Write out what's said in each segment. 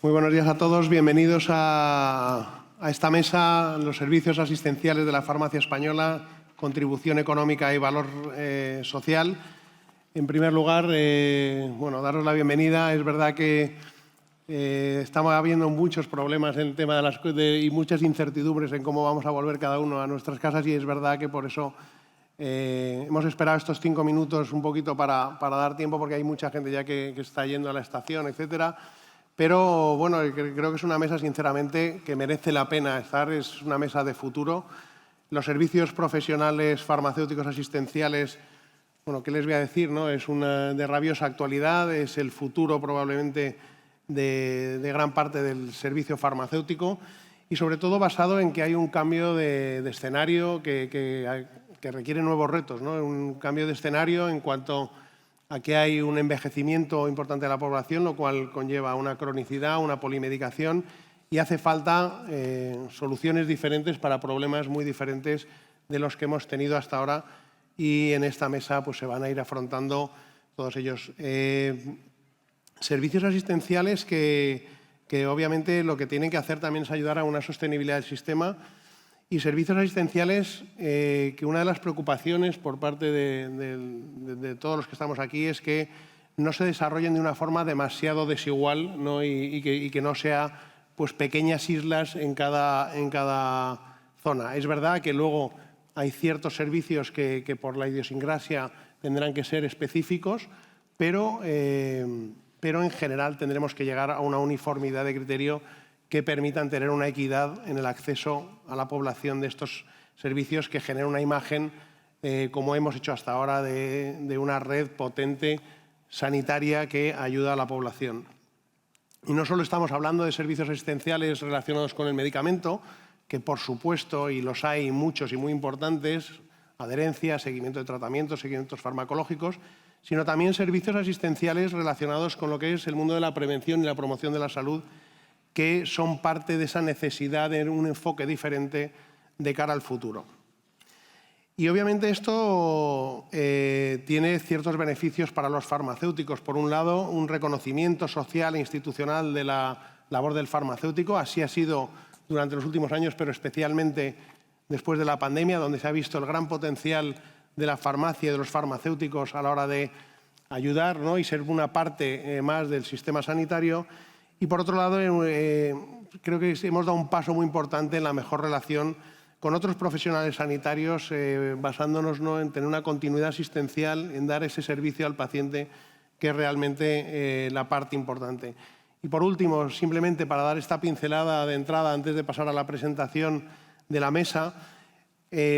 Muy buenos días a todos. Bienvenidos a esta mesa, los servicios asistenciales de la farmacia española, contribución económica y valor social. En primer lugar, daros la bienvenida. Es verdad que estamos habiendo muchos problemas en el tema y muchas incertidumbres en cómo vamos a volver cada uno a nuestras casas, y es verdad que por eso hemos esperado estos 5 minutos un poquito para dar tiempo, porque hay mucha gente ya que está yendo a la estación, etcétera. Pero bueno, creo que es una mesa, sinceramente, que merece la pena estar. Es una mesa de futuro. Los servicios profesionales farmacéuticos asistenciales, bueno, ¿qué les voy a decir, no? Es una de rabiosa actualidad, es el futuro probablemente de gran parte del servicio farmacéutico, y sobre todo basado en que hay un cambio de escenario que requiere nuevos retos, ¿no? Un cambio de escenario en cuanto a que hay un envejecimiento importante de la población, lo cual conlleva una cronicidad, una polimedicación, y hace falta soluciones diferentes para problemas muy diferentes de los que hemos tenido hasta ahora, y en esta mesa pues, se van a ir afrontando todos ellos. Servicios asistenciales que obviamente lo que tienen que hacer también es ayudar a una sostenibilidad del sistema, y servicios asistenciales que una de las preocupaciones por parte de todos los que estamos aquí es que no se desarrollen de una forma demasiado desigual, ¿no? y que no sea pues, pequeñas islas en cada zona. Es verdad que luego hay ciertos servicios que por la idiosincrasia tendrán que ser específicos, pero en general tendremos que llegar a una uniformidad de criterio que permitan tener una equidad en el acceso a la población de estos servicios, que genere una imagen, como hemos hecho hasta ahora, de una red potente sanitaria que ayuda a la población. Y no solo estamos hablando de servicios asistenciales relacionados con el medicamento, que por supuesto, y los hay muchos y muy importantes, adherencia, seguimiento de tratamientos, seguimientos farmacológicos, sino también servicios asistenciales relacionados con lo que es el mundo de la prevención y la promoción de la salud, que son parte de esa necesidad de un enfoque diferente de cara al futuro. Y obviamente esto tiene ciertos beneficios para los farmacéuticos. Por un lado, un reconocimiento social e institucional de la labor del farmacéutico. Así ha sido durante los últimos años, pero especialmente después de la pandemia, donde se ha visto el gran potencial de la farmacia y de los farmacéuticos a la hora de ayudar, ¿no? y ser una parte más del sistema sanitario. Y por otro lado, creo que hemos dado un paso muy importante en la mejor relación con otros profesionales sanitarios, basándonos, ¿no? en tener una continuidad asistencial, en dar ese servicio al paciente, que es realmente la parte importante. Y por último, simplemente para dar esta pincelada de entrada antes de pasar a la presentación de la mesa,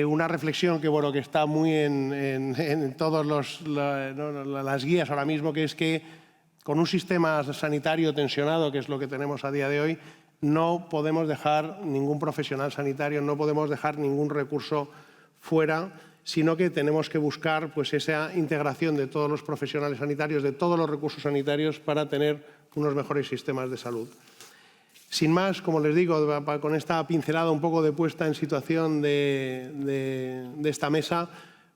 una reflexión que, bueno, que está muy en todas las guías ahora mismo, que es que con un sistema sanitario tensionado, que es lo que tenemos a día de hoy, no podemos dejar ningún profesional sanitario, no podemos dejar ningún recurso fuera, sino que tenemos que buscar pues, esa integración de todos los profesionales sanitarios, de todos los recursos sanitarios, para tener unos mejores sistemas de salud. Sin más, como les digo, con esta pincelada un poco de puesta en situación de esta mesa,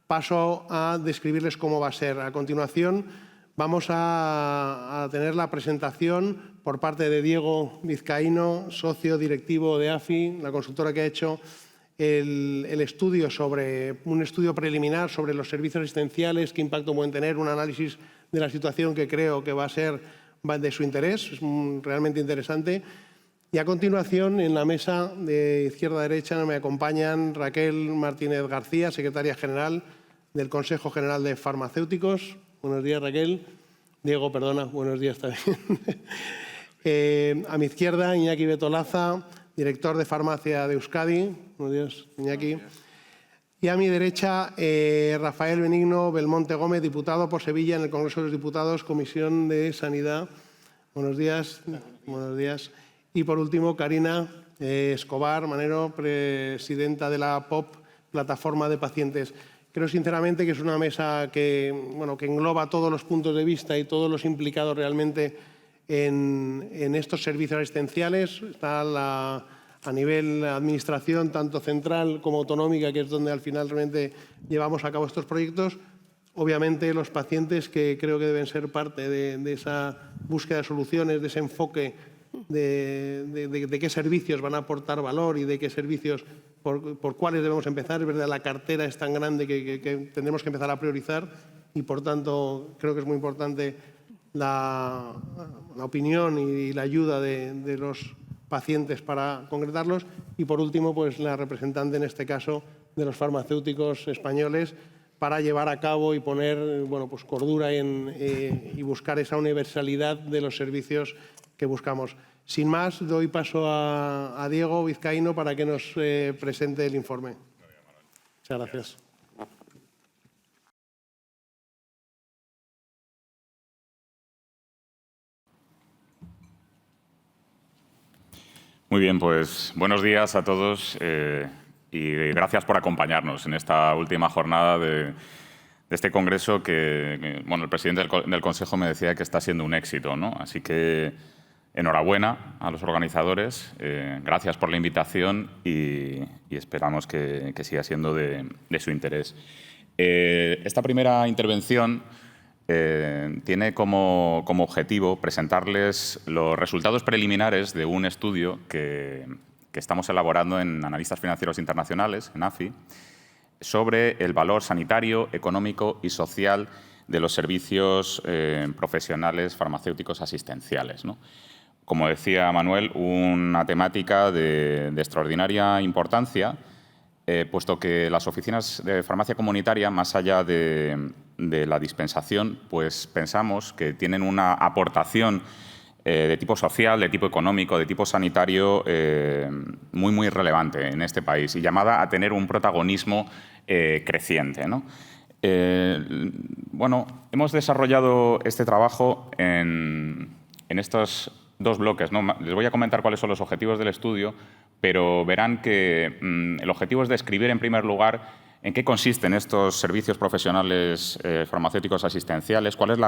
paso a describirles cómo va a ser. A continuación, vamos a tener la presentación por parte de Diego Vizcaíno, socio directivo de AFI, la consultora que ha hecho un estudio preliminar sobre los servicios asistenciales, qué impacto pueden tener, un análisis de la situación que creo que va a ser de su interés, es realmente interesante. Y a continuación, en la mesa de izquierda a derecha, me acompañan Raquel Martínez García, secretaria general del Consejo General de Farmacéuticos. Buenos días, Raquel. Diego, perdona, buenos días también. A mi izquierda, Iñaki Betolaza, director de Farmacia de Euskadi. Buenos días, Iñaki. Buenos días. Y a mi derecha, Rafael Benigno Belmonte Gómez, diputado por Sevilla en el Congreso de los Diputados, Comisión de Sanidad. Buenos días. Buenos días. Y por último, Karina Escobar Manero, presidenta de la POP, Plataforma de Pacientes. Creo sinceramente que es una mesa que engloba todos los puntos de vista y todos los implicados realmente en estos servicios asistenciales. Está a nivel administración, tanto central como autonómica, que es donde al final realmente llevamos a cabo estos proyectos. Obviamente los pacientes, que creo que deben ser parte de esa búsqueda de soluciones, de ese enfoque de qué servicios van a aportar valor y de qué servicios, por cuáles debemos empezar. Es verdad, la cartera es tan grande que tendremos que empezar a priorizar y, por tanto, creo que es muy importante la opinión y la ayuda de los pacientes para concretarlos. Y, por último, pues la representante, en este caso, de los farmacéuticos españoles, para llevar a cabo y poner pues cordura y buscar esa universalidad de los servicios que buscamos. Sin más, doy paso a Diego Vizcaíno para que nos presente el informe. Muchas gracias. Muy bien, pues buenos días a todos y gracias por acompañarnos en esta última jornada de este congreso que el presidente del Consejo me decía que está siendo un éxito, ¿no? Así que enhorabuena a los organizadores, gracias por la invitación y esperamos que siga siendo de su interés. Esta primera intervención tiene como objetivo presentarles los resultados preliminares de un estudio que estamos elaborando en Analistas Financieros Internacionales, en AFI, sobre el valor sanitario, económico y social de los servicios profesionales farmacéuticos asistenciales, ¿no? Como decía Manuel, una temática de extraordinaria importancia, puesto que las oficinas de farmacia comunitaria, más allá de la dispensación, pues pensamos que tienen una aportación de tipo social, de tipo económico, de tipo sanitario muy relevante en este país y llamada a tener un protagonismo creciente, ¿no? Hemos desarrollado este trabajo en estos dos bloques, ¿no? Les voy a comentar cuáles son los objetivos del estudio, pero verán que el objetivo es describir, en primer lugar, en qué consisten estos servicios profesionales farmacéuticos asistenciales, cuál es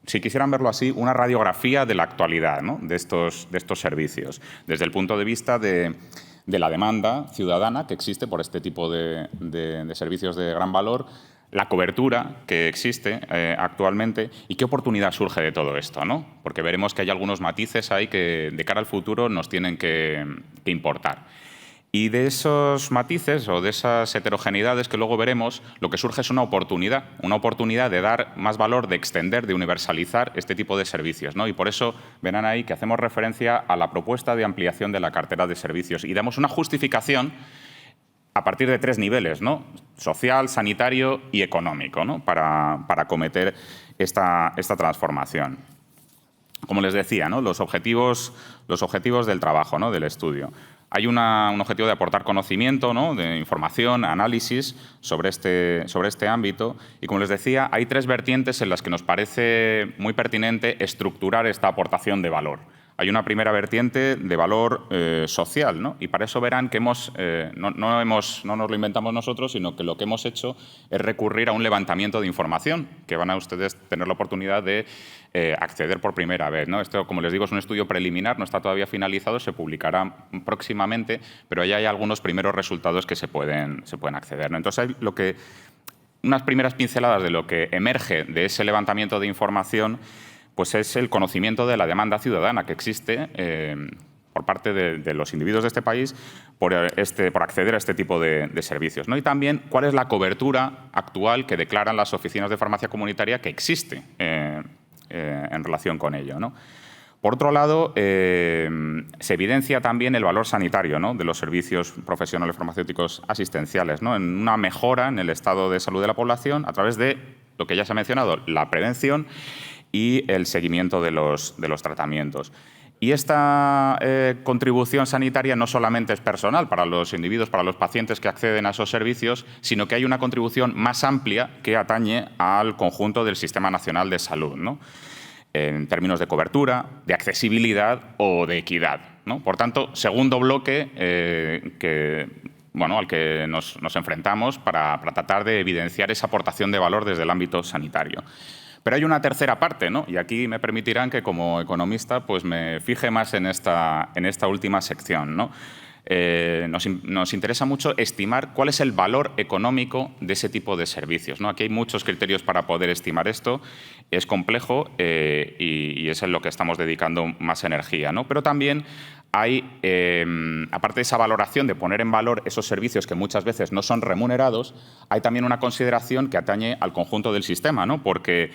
si quisieran verlo así, una radiografía de la actualidad, ¿no? de estos servicios, desde el punto de vista de la demanda ciudadana que existe por este tipo de servicios de gran valor, la cobertura que existe actualmente y qué oportunidad surge de todo esto, ¿no? Porque veremos que hay algunos matices ahí que de cara al futuro nos tienen que importar. Y de esos matices o de esas heterogeneidades que luego veremos, lo que surge es una oportunidad de dar más valor, de extender, de universalizar este tipo de servicios, ¿no? Y por eso verán ahí que hacemos referencia a la propuesta de ampliación de la cartera de servicios y damos una justificación a partir de 3 niveles, ¿no? Social, sanitario y económico, ¿no? para acometer esta transformación. Como les decía, ¿no? los objetivos del trabajo, ¿no? del estudio. Hay un objetivo de aportar conocimiento, ¿no? de información, análisis sobre este ámbito. Y como les decía, hay 3 vertientes en las que nos parece muy pertinente estructurar esta aportación de valor. Hay una primera vertiente de valor social, ¿no? Y para eso verán que no nos lo inventamos nosotros, sino que lo que hemos hecho es recurrir a un levantamiento de información, que van a ustedes tener la oportunidad de acceder por primera vez, ¿no? Esto, como les digo, es un estudio preliminar, no está todavía finalizado, se publicará próximamente, pero ya hay algunos primeros resultados que se pueden acceder, ¿no? Entonces, unas primeras pinceladas de lo que emerge de ese levantamiento de información pues es el conocimiento de la demanda ciudadana que existe por parte de los individuos de este país por acceder a este tipo de servicios, ¿no? Y también cuál es la cobertura actual que declaran las oficinas de farmacia comunitaria que existe en relación con ello, ¿no? Por otro lado, se evidencia también el valor sanitario, ¿no? de los servicios profesionales farmacéuticos asistenciales, ¿no? en una mejora en el estado de salud de la población a través de lo que ya se ha mencionado, la prevención y el seguimiento de los tratamientos. Y esta contribución sanitaria no solamente es personal para los individuos, para los pacientes que acceden a esos servicios, sino que hay una contribución más amplia que atañe al conjunto del Sistema Nacional de Salud, ¿no? En términos de cobertura, de accesibilidad o de equidad, ¿no? Por tanto, segundo bloque al que nos enfrentamos para tratar de evidenciar esa aportación de valor desde el ámbito sanitario. Pero hay una tercera parte, ¿no? Y aquí me permitirán que como economista pues me fije más en esta última sección, ¿no? nos interesa mucho estimar cuál es el valor económico de ese tipo de servicios, ¿no? Aquí hay muchos criterios para poder estimar esto, es complejo y es en lo que estamos dedicando más energía, ¿no? Pero también hay, aparte de esa valoración de poner en valor esos servicios que muchas veces no son remunerados, hay también una consideración que atañe al conjunto del sistema, ¿no? Porque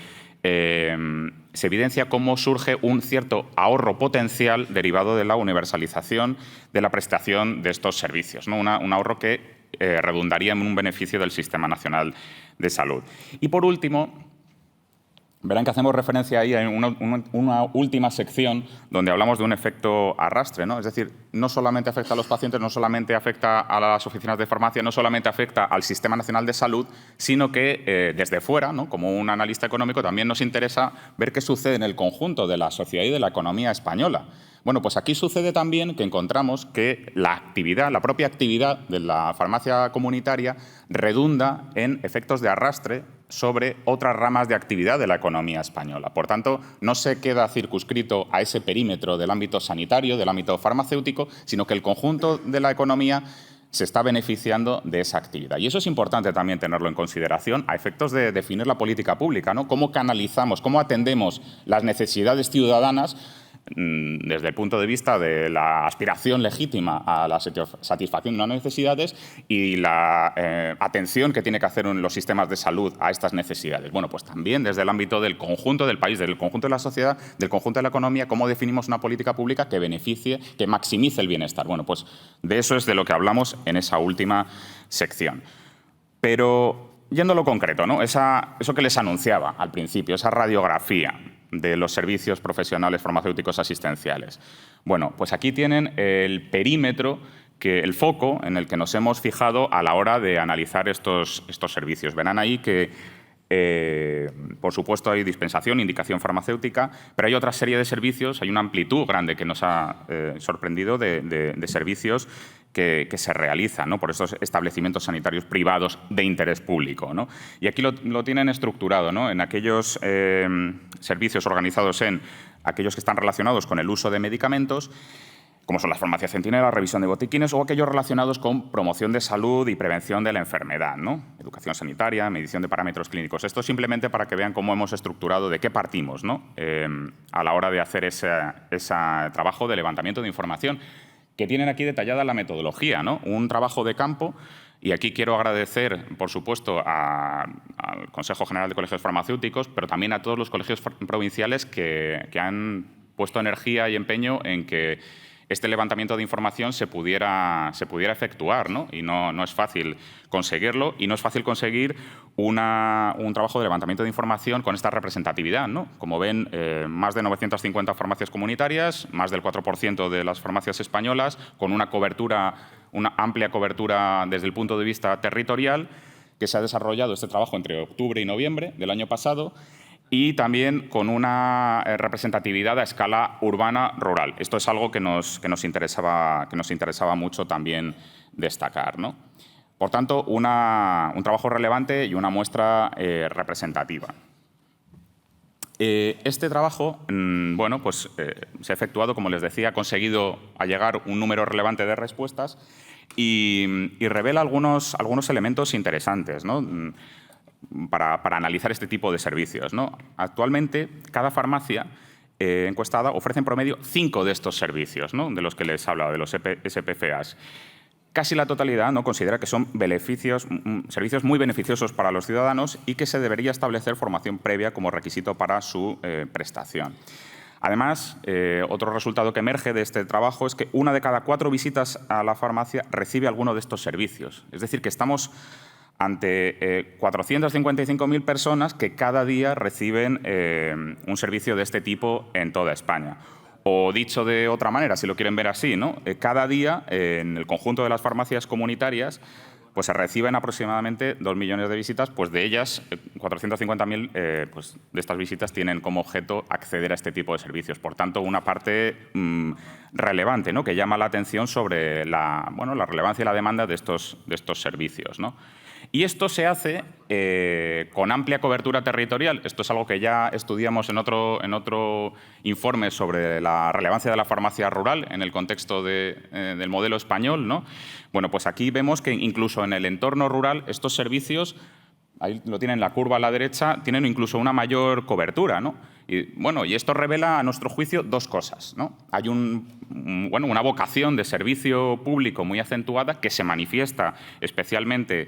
se evidencia cómo surge un cierto ahorro potencial derivado de la universalización de la prestación de estos servicios, ¿no? Un ahorro que redundaría en un beneficio del Sistema Nacional de Salud. Y por último, verán que hacemos referencia ahí a una última sección donde hablamos de un efecto arrastre, ¿no? Es decir, no solamente afecta a los pacientes, no solamente afecta a las oficinas de farmacia, no solamente afecta al Sistema Nacional de Salud, sino que desde fuera, ¿no? Como un analista económico, también nos interesa ver qué sucede en el conjunto de la sociedad y de la economía española. Bueno, pues aquí sucede también que encontramos que la propia actividad de la farmacia comunitaria redunda en efectos de arrastre sobre otras ramas de actividad de la economía española. Por tanto, no se queda circunscrito a ese perímetro del ámbito sanitario, del ámbito farmacéutico, sino que el conjunto de la economía se está beneficiando de esa actividad. Y eso es importante también tenerlo en consideración a efectos de definir la política pública, ¿no? Cómo canalizamos, cómo atendemos las necesidades ciudadanas desde el punto de vista de la aspiración legítima a la satisfacción de las necesidades y la atención que tiene que hacer los sistemas de salud a estas necesidades. Bueno, pues también desde el ámbito del conjunto del país, del conjunto de la sociedad, del conjunto de la economía, cómo definimos una política pública que beneficie, que maximice el bienestar. Bueno, pues de eso es de lo que hablamos en esa última sección. Pero yendo a lo concreto, ¿no? Eso que les anunciaba al principio, esa radiografía de los servicios profesionales farmacéuticos asistenciales. Bueno, pues aquí tienen el perímetro, el foco en el que nos hemos fijado a la hora de analizar estos servicios. Verán ahí que, por supuesto, hay dispensación, indicación farmacéutica, pero hay otra serie de servicios, hay una amplitud grande que nos ha sorprendido de servicios que se realizan, ¿no? Por estos establecimientos sanitarios privados de interés público, ¿no? Y aquí lo tienen estructurado, ¿no? En aquellos servicios organizados en aquellos que están relacionados con el uso de medicamentos, como son las farmacias centinelas, revisión de botiquines, o aquellos relacionados con promoción de salud y prevención de la enfermedad, ¿no? Educación sanitaria, medición de parámetros clínicos. Esto simplemente para que vean cómo hemos estructurado, de qué partimos, ¿no? A la hora de hacer ese trabajo de levantamiento de información, que tienen aquí detallada la metodología, ¿no? Un trabajo de campo, y aquí quiero agradecer, por supuesto, al Consejo General de Colegios Farmacéuticos, pero también a todos los colegios provinciales que han puesto energía y empeño en que este levantamiento de información se pudiera efectuar, ¿no? Y no es fácil conseguirlo, y no es fácil conseguir un trabajo de levantamiento de información con esta representatividad, ¿no? Como ven, más de 950 farmacias comunitarias, más del 4% de las farmacias españolas, con una amplia cobertura desde el punto de vista territorial, que se ha desarrollado este trabajo entre octubre y noviembre del año pasado, y también con una representatividad a escala urbana-rural. Esto es algo que nos interesaba mucho también destacar, ¿no? Por tanto, un trabajo relevante y una muestra representativa. Este trabajo, bueno, pues, se ha efectuado, como les decía, ha conseguido llegar un número relevante de respuestas y revela algunos elementos interesantes, ¿no? Para analizar este tipo de servicios, ¿no? Actualmente, cada farmacia encuestada ofrece en promedio 5 de estos servicios, ¿no? De los que les he hablado, de los SPFAs. Casi la totalidad, ¿no? Considera que son servicios muy beneficiosos para los ciudadanos y que se debería establecer formación previa como requisito para su prestación. Además, otro resultado que emerge de este trabajo es que 1 de cada 4 visitas a la farmacia recibe alguno de estos servicios. Es decir, que estamos ante 455.000 personas que cada día reciben un servicio de este tipo en toda España. O dicho de otra manera, si lo quieren ver así, ¿no? Cada día, en el conjunto de las farmacias comunitarias, pues se reciben aproximadamente 2 millones de visitas, pues de ellas 450.000 pues de estas visitas tienen como objeto acceder a este tipo de servicios. Por tanto, una parte relevante, ¿no? Que llama la atención sobre la relevancia y la demanda de estos servicios, ¿no? Y esto se hace con amplia cobertura territorial. Esto es algo que ya estudiamos en otro informe sobre la relevancia de la farmacia rural en el contexto del modelo español, ¿no? Bueno, pues aquí vemos que incluso en el entorno rural estos servicios, ahí lo tienen en la curva a la derecha, tienen incluso una mayor cobertura, ¿no? Y esto revela, a nuestro juicio, dos cosas, ¿no? Hay una vocación de servicio público muy acentuada que se manifiesta especialmente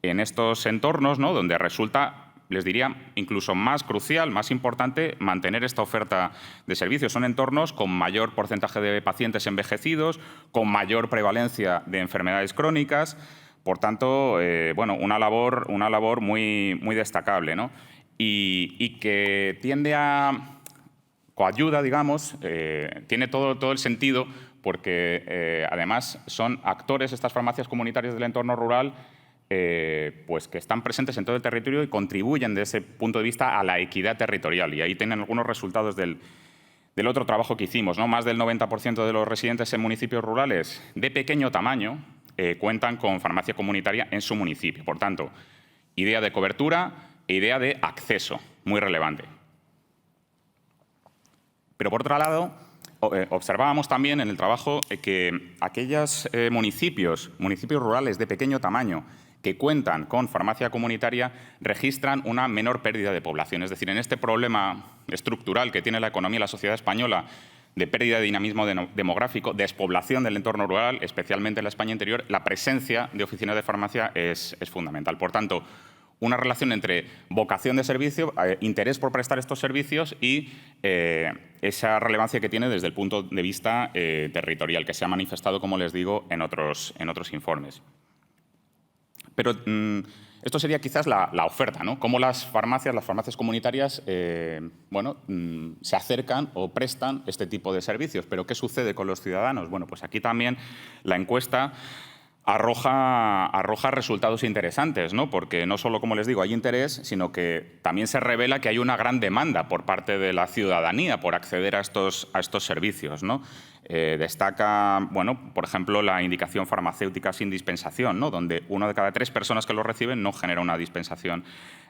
en estos entornos, ¿no?, donde resulta, les diría, incluso más crucial, más importante mantener esta oferta de servicios. Son entornos con mayor porcentaje de pacientes envejecidos, con mayor prevalencia de enfermedades crónicas. Por tanto, una labor muy destacable, ¿no? Y que tiende a coayuda, digamos, tiene todo el sentido porque, además, son actores, estas farmacias comunitarias del entorno rural, pues que están presentes en todo el territorio y contribuyen desde ese punto de vista a la equidad territorial. Y ahí tienen algunos resultados del otro trabajo que hicimos, ¿no? Más del 90% de los residentes en municipios rurales de pequeño tamaño cuentan con farmacia comunitaria en su municipio. Por tanto, idea de cobertura e idea de acceso, muy relevante. Pero, por otro lado, observábamos también en el trabajo que aquellos municipios rurales de pequeño tamaño que cuentan con farmacia comunitaria registran una menor pérdida de población. Es decir, en este problema estructural que tiene la economía y la sociedad española de pérdida de dinamismo demográfico, despoblación del entorno rural, especialmente en la España interior, la presencia de oficinas de farmacia es fundamental. Por tanto, una relación entre vocación de servicio, interés por prestar estos servicios y esa relevancia que tiene desde el punto de vista territorial, que se ha manifestado, como les digo, en otros informes. Pero esto sería quizás la oferta, ¿no? Cómo las farmacias comunitarias se acercan o prestan este tipo de servicios. Pero ¿qué sucede con los ciudadanos? Bueno, pues aquí también la encuesta arroja resultados interesantes, ¿no? Porque no solo, como les digo, hay interés, sino que también se revela que hay una gran demanda por parte de la ciudadanía por acceder a estos servicios, ¿no? Destaca, por ejemplo, la indicación farmacéutica sin dispensación, ¿no?, donde 1 de cada 3 personas que lo reciben no genera una dispensación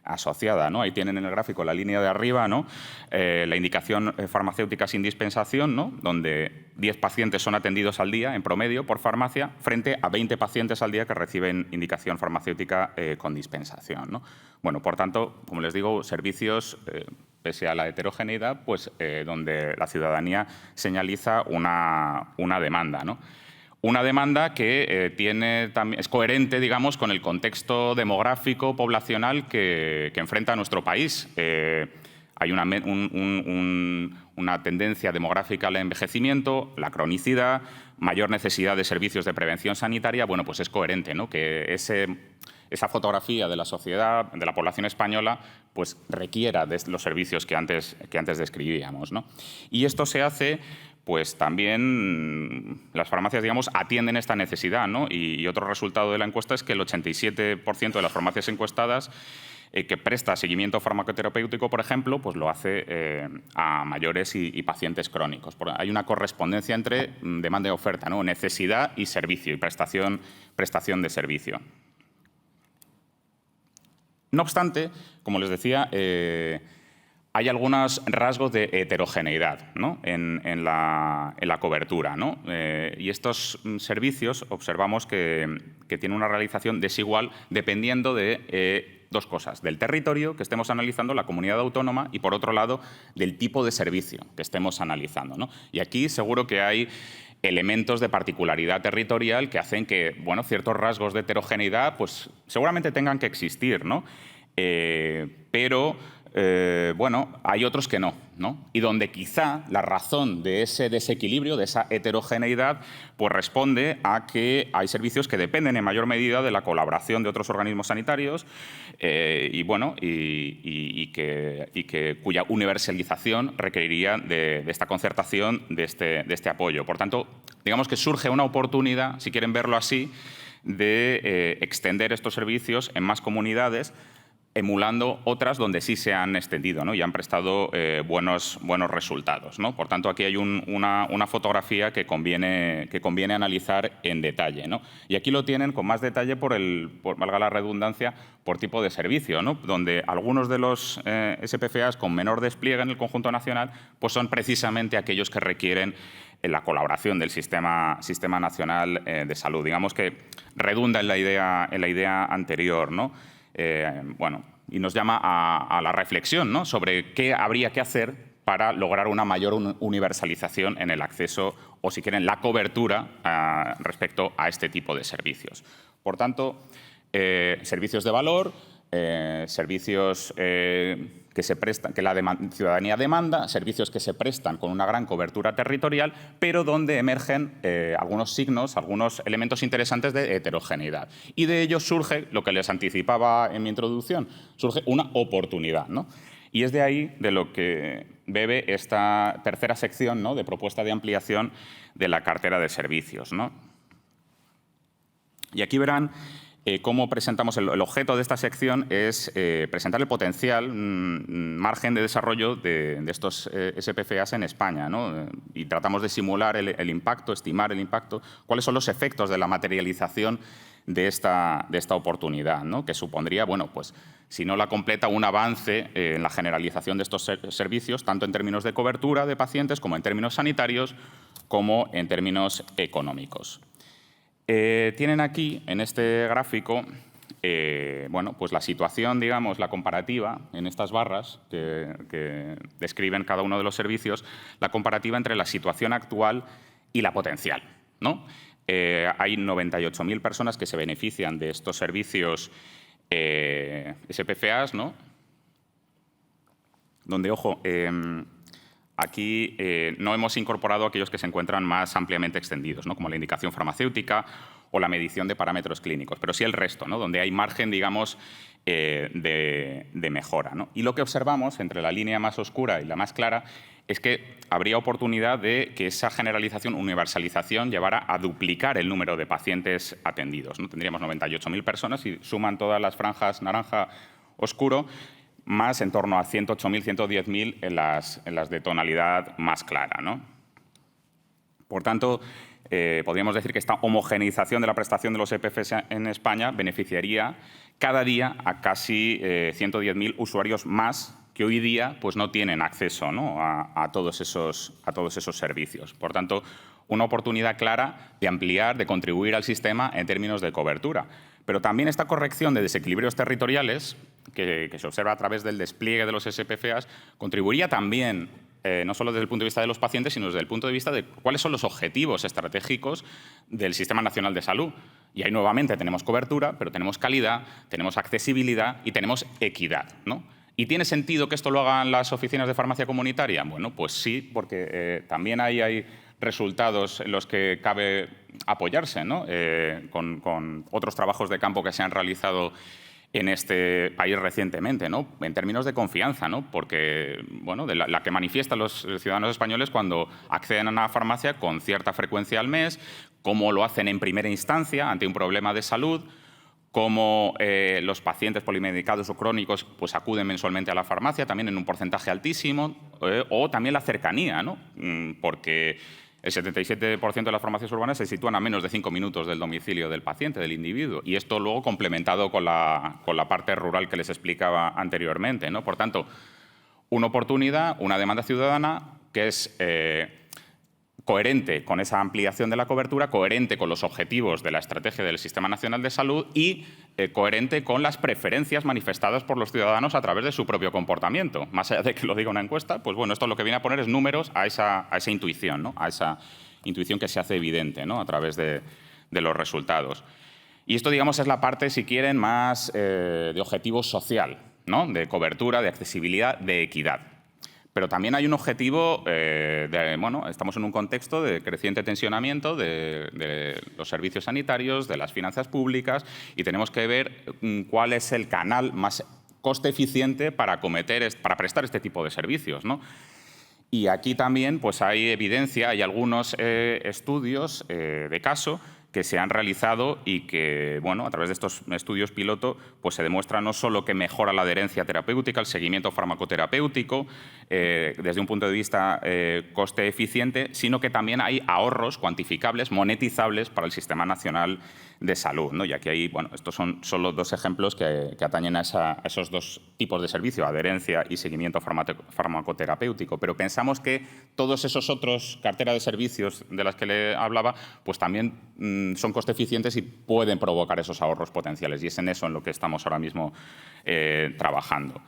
asociada, ¿no? Ahí tienen en el gráfico la línea de arriba, ¿no?, la indicación farmacéutica sin dispensación, ¿no?, donde 10 pacientes son atendidos al día, en promedio, por farmacia, frente a 20 pacientes al día que reciben indicación farmacéutica con dispensación, ¿no? Bueno, por tanto, como les digo, servicios, pese a la heterogeneidad, pues donde la ciudadanía señaliza una demanda, ¿no? Una demanda que es coherente, digamos, con el contexto demográfico, poblacional que enfrenta nuestro país. Hay una tendencia demográfica al envejecimiento, la cronicidad, mayor necesidad de servicios de prevención sanitaria. Bueno, pues es coherente, ¿no?, que esa fotografía de la sociedad, de la población española, pues requiera de los servicios que antes describíamos, ¿no? Y esto se hace, pues también las farmacias, digamos, atienden esta necesidad, ¿no? Y otro resultado de la encuesta es que el 87% de las farmacias encuestadas que presta seguimiento farmacoterapéutico, por ejemplo, pues lo hace a mayores y pacientes crónicos. Hay una correspondencia entre demanda y oferta, ¿no?, necesidad y servicio, y prestación de servicio. No obstante, como les decía, hay algunos rasgos de heterogeneidad, ¿no?, en la cobertura, ¿no? Y estos servicios observamos que tienen una realización desigual dependiendo de dos cosas: del territorio que estemos analizando, la comunidad autónoma, y por otro lado, del tipo de servicio que estemos analizando, ¿no? Y aquí seguro que hay elementos de particularidad territorial que hacen que, ciertos rasgos de heterogeneidad pues seguramente tengan que existir, ¿no? Pero hay otros que no, ¿no? Y donde quizá la razón de ese desequilibrio, de esa heterogeneidad, pues responde a que hay servicios que dependen en mayor medida de la colaboración de otros organismos sanitarios cuya universalización requeriría de esta concertación, de este apoyo. Por tanto, digamos que surge una oportunidad, si quieren verlo así, de extender estos servicios en más comunidades, emulando otras donde sí se han extendido, ¿no? Y han prestado buenos resultados, ¿no? Por tanto, aquí hay una fotografía que conviene analizar en detalle, ¿no? Y aquí lo tienen con más detalle valga la redundancia, por tipo de servicio, ¿no? Donde algunos de los SPFAs con menor despliegue en el conjunto nacional pues son precisamente aquellos que requieren la colaboración del Sistema Nacional de Salud. Digamos que redunda en la idea anterior, ¿no? Bueno, y nos llama a la reflexión, ¿no? Sobre qué habría que hacer para lograr una mayor universalización en el acceso o, si quieren, la cobertura respecto a este tipo de servicios. Por tanto, servicios de valor, servicios que la ciudadanía demanda, servicios que se prestan con una gran cobertura territorial, pero donde emergen algunos signos, algunos elementos interesantes de heterogeneidad. Y de ello surge, lo que les anticipaba en mi introducción, surge una oportunidad, ¿no? Y es de ahí de lo que bebe esta tercera sección, ¿no?, de propuesta de ampliación de la cartera de servicios, ¿no? Y aquí verán cómo presentamos el objeto de esta sección es presentar el potencial margen de desarrollo de estos SPFAs en España, ¿no? Y tratamos de simular el impacto, estimar el impacto, cuáles son los efectos de la materialización de esta oportunidad, ¿no? Que supondría, bueno, pues, si no la completa, un avance en la generalización de estos servicios, tanto en términos de cobertura de pacientes como en términos sanitarios, como en términos económicos. Tienen aquí, en este gráfico, bueno, pues la situación, digamos, la comparativa, en estas barras que describen cada uno de los servicios, la comparativa entre la situación actual y la potencial, ¿no? Hay 98.000 personas que se benefician de estos servicios SPFAs, ¿no? Donde, ojo, aquí no hemos incorporado aquellos que se encuentran más ampliamente extendidos, ¿no?, como la indicación farmacéutica o la medición de parámetros clínicos, pero sí el resto, ¿no?, donde hay margen, digamos, de mejora, ¿no? Y lo que observamos entre la línea más oscura y la más clara es que habría oportunidad de que esa generalización, universalización, llevara a duplicar el número de pacientes atendidos, ¿no? Tendríamos 98.000 personas y suman todas las franjas naranja oscuro, más en torno a 108.000, 110.000 en las de tonalidad más clara, ¿no? Por tanto, podríamos decir que esta homogeneización de la prestación de los EPFs en España beneficiaría cada día a casi 110.000 usuarios más que hoy día pues, no tienen acceso, ¿no?, a todos esos servicios. Por tanto, una oportunidad clara de ampliar, de contribuir al sistema en términos de cobertura. Pero también esta corrección de desequilibrios territoriales, que se observa a través del despliegue de los SPFAs, contribuiría también, no solo desde el punto de vista de los pacientes, sino desde el punto de vista de cuáles son los objetivos estratégicos del Sistema Nacional de Salud. Y ahí nuevamente tenemos cobertura, pero tenemos calidad, tenemos accesibilidad y tenemos equidad, ¿no? ¿Y tiene sentido que esto lo hagan las oficinas de farmacia comunitaria? Bueno, pues sí, porque también ahí hay resultados en los que cabe apoyarse, ¿no?, con otros trabajos de campo que se han realizado en este país recientemente, ¿no?, en términos de confianza, ¿no?, porque, bueno, de la que manifiestan los ciudadanos españoles cuando acceden a una farmacia con cierta frecuencia al mes, cómo lo hacen en primera instancia ante un problema de salud, cómo los pacientes polimedicados o crónicos pues, acuden mensualmente a la farmacia, también en un porcentaje altísimo, o también la cercanía, ¿no?, porque el 77% de las farmacias urbanas se sitúan a menos de 5 minutos del domicilio del paciente, del individuo, y esto luego complementado con la parte rural que les explicaba anteriormente, ¿no? Por tanto, una oportunidad, una demanda ciudadana que es coherente con esa ampliación de la cobertura, coherente con los objetivos de la estrategia del Sistema Nacional de Salud y coherente con las preferencias manifestadas por los ciudadanos a través de su propio comportamiento. Más allá de que lo diga una encuesta, pues bueno, esto lo que viene a poner es números a esa intuición, ¿no?, a esa intuición que se hace evidente, ¿no?, a través de los resultados. Y esto, digamos, es la parte, si quieren, más de objetivo social, ¿no?, de cobertura, de accesibilidad, de equidad. Pero también hay un objetivo bueno, estamos en un contexto de creciente tensionamiento de los servicios sanitarios, de las finanzas públicas, y tenemos que ver cuál es el canal más coste eficiente para prestar este tipo de servicios, ¿no? Y aquí también pues, hay evidencia, hay algunos estudios de caso que se han realizado y que, bueno, a través de estos estudios piloto, pues se demuestra no solo que mejora la adherencia terapéutica, el seguimiento farmacoterapéutico, desde un punto de vista coste eficiente, sino que también hay ahorros cuantificables, monetizables para el Sistema Nacional de Salud, ¿no? Y aquí hay, bueno, estos son solo 2 ejemplos que atañen a esos 2 tipos de servicio, adherencia y seguimiento farmacoterapéutico. Pero pensamos que todos esos otros carteras de servicios de las que le hablaba, pues también son coste eficientes y pueden provocar esos ahorros potenciales. Y es en eso en lo que estamos ahora mismo trabajando.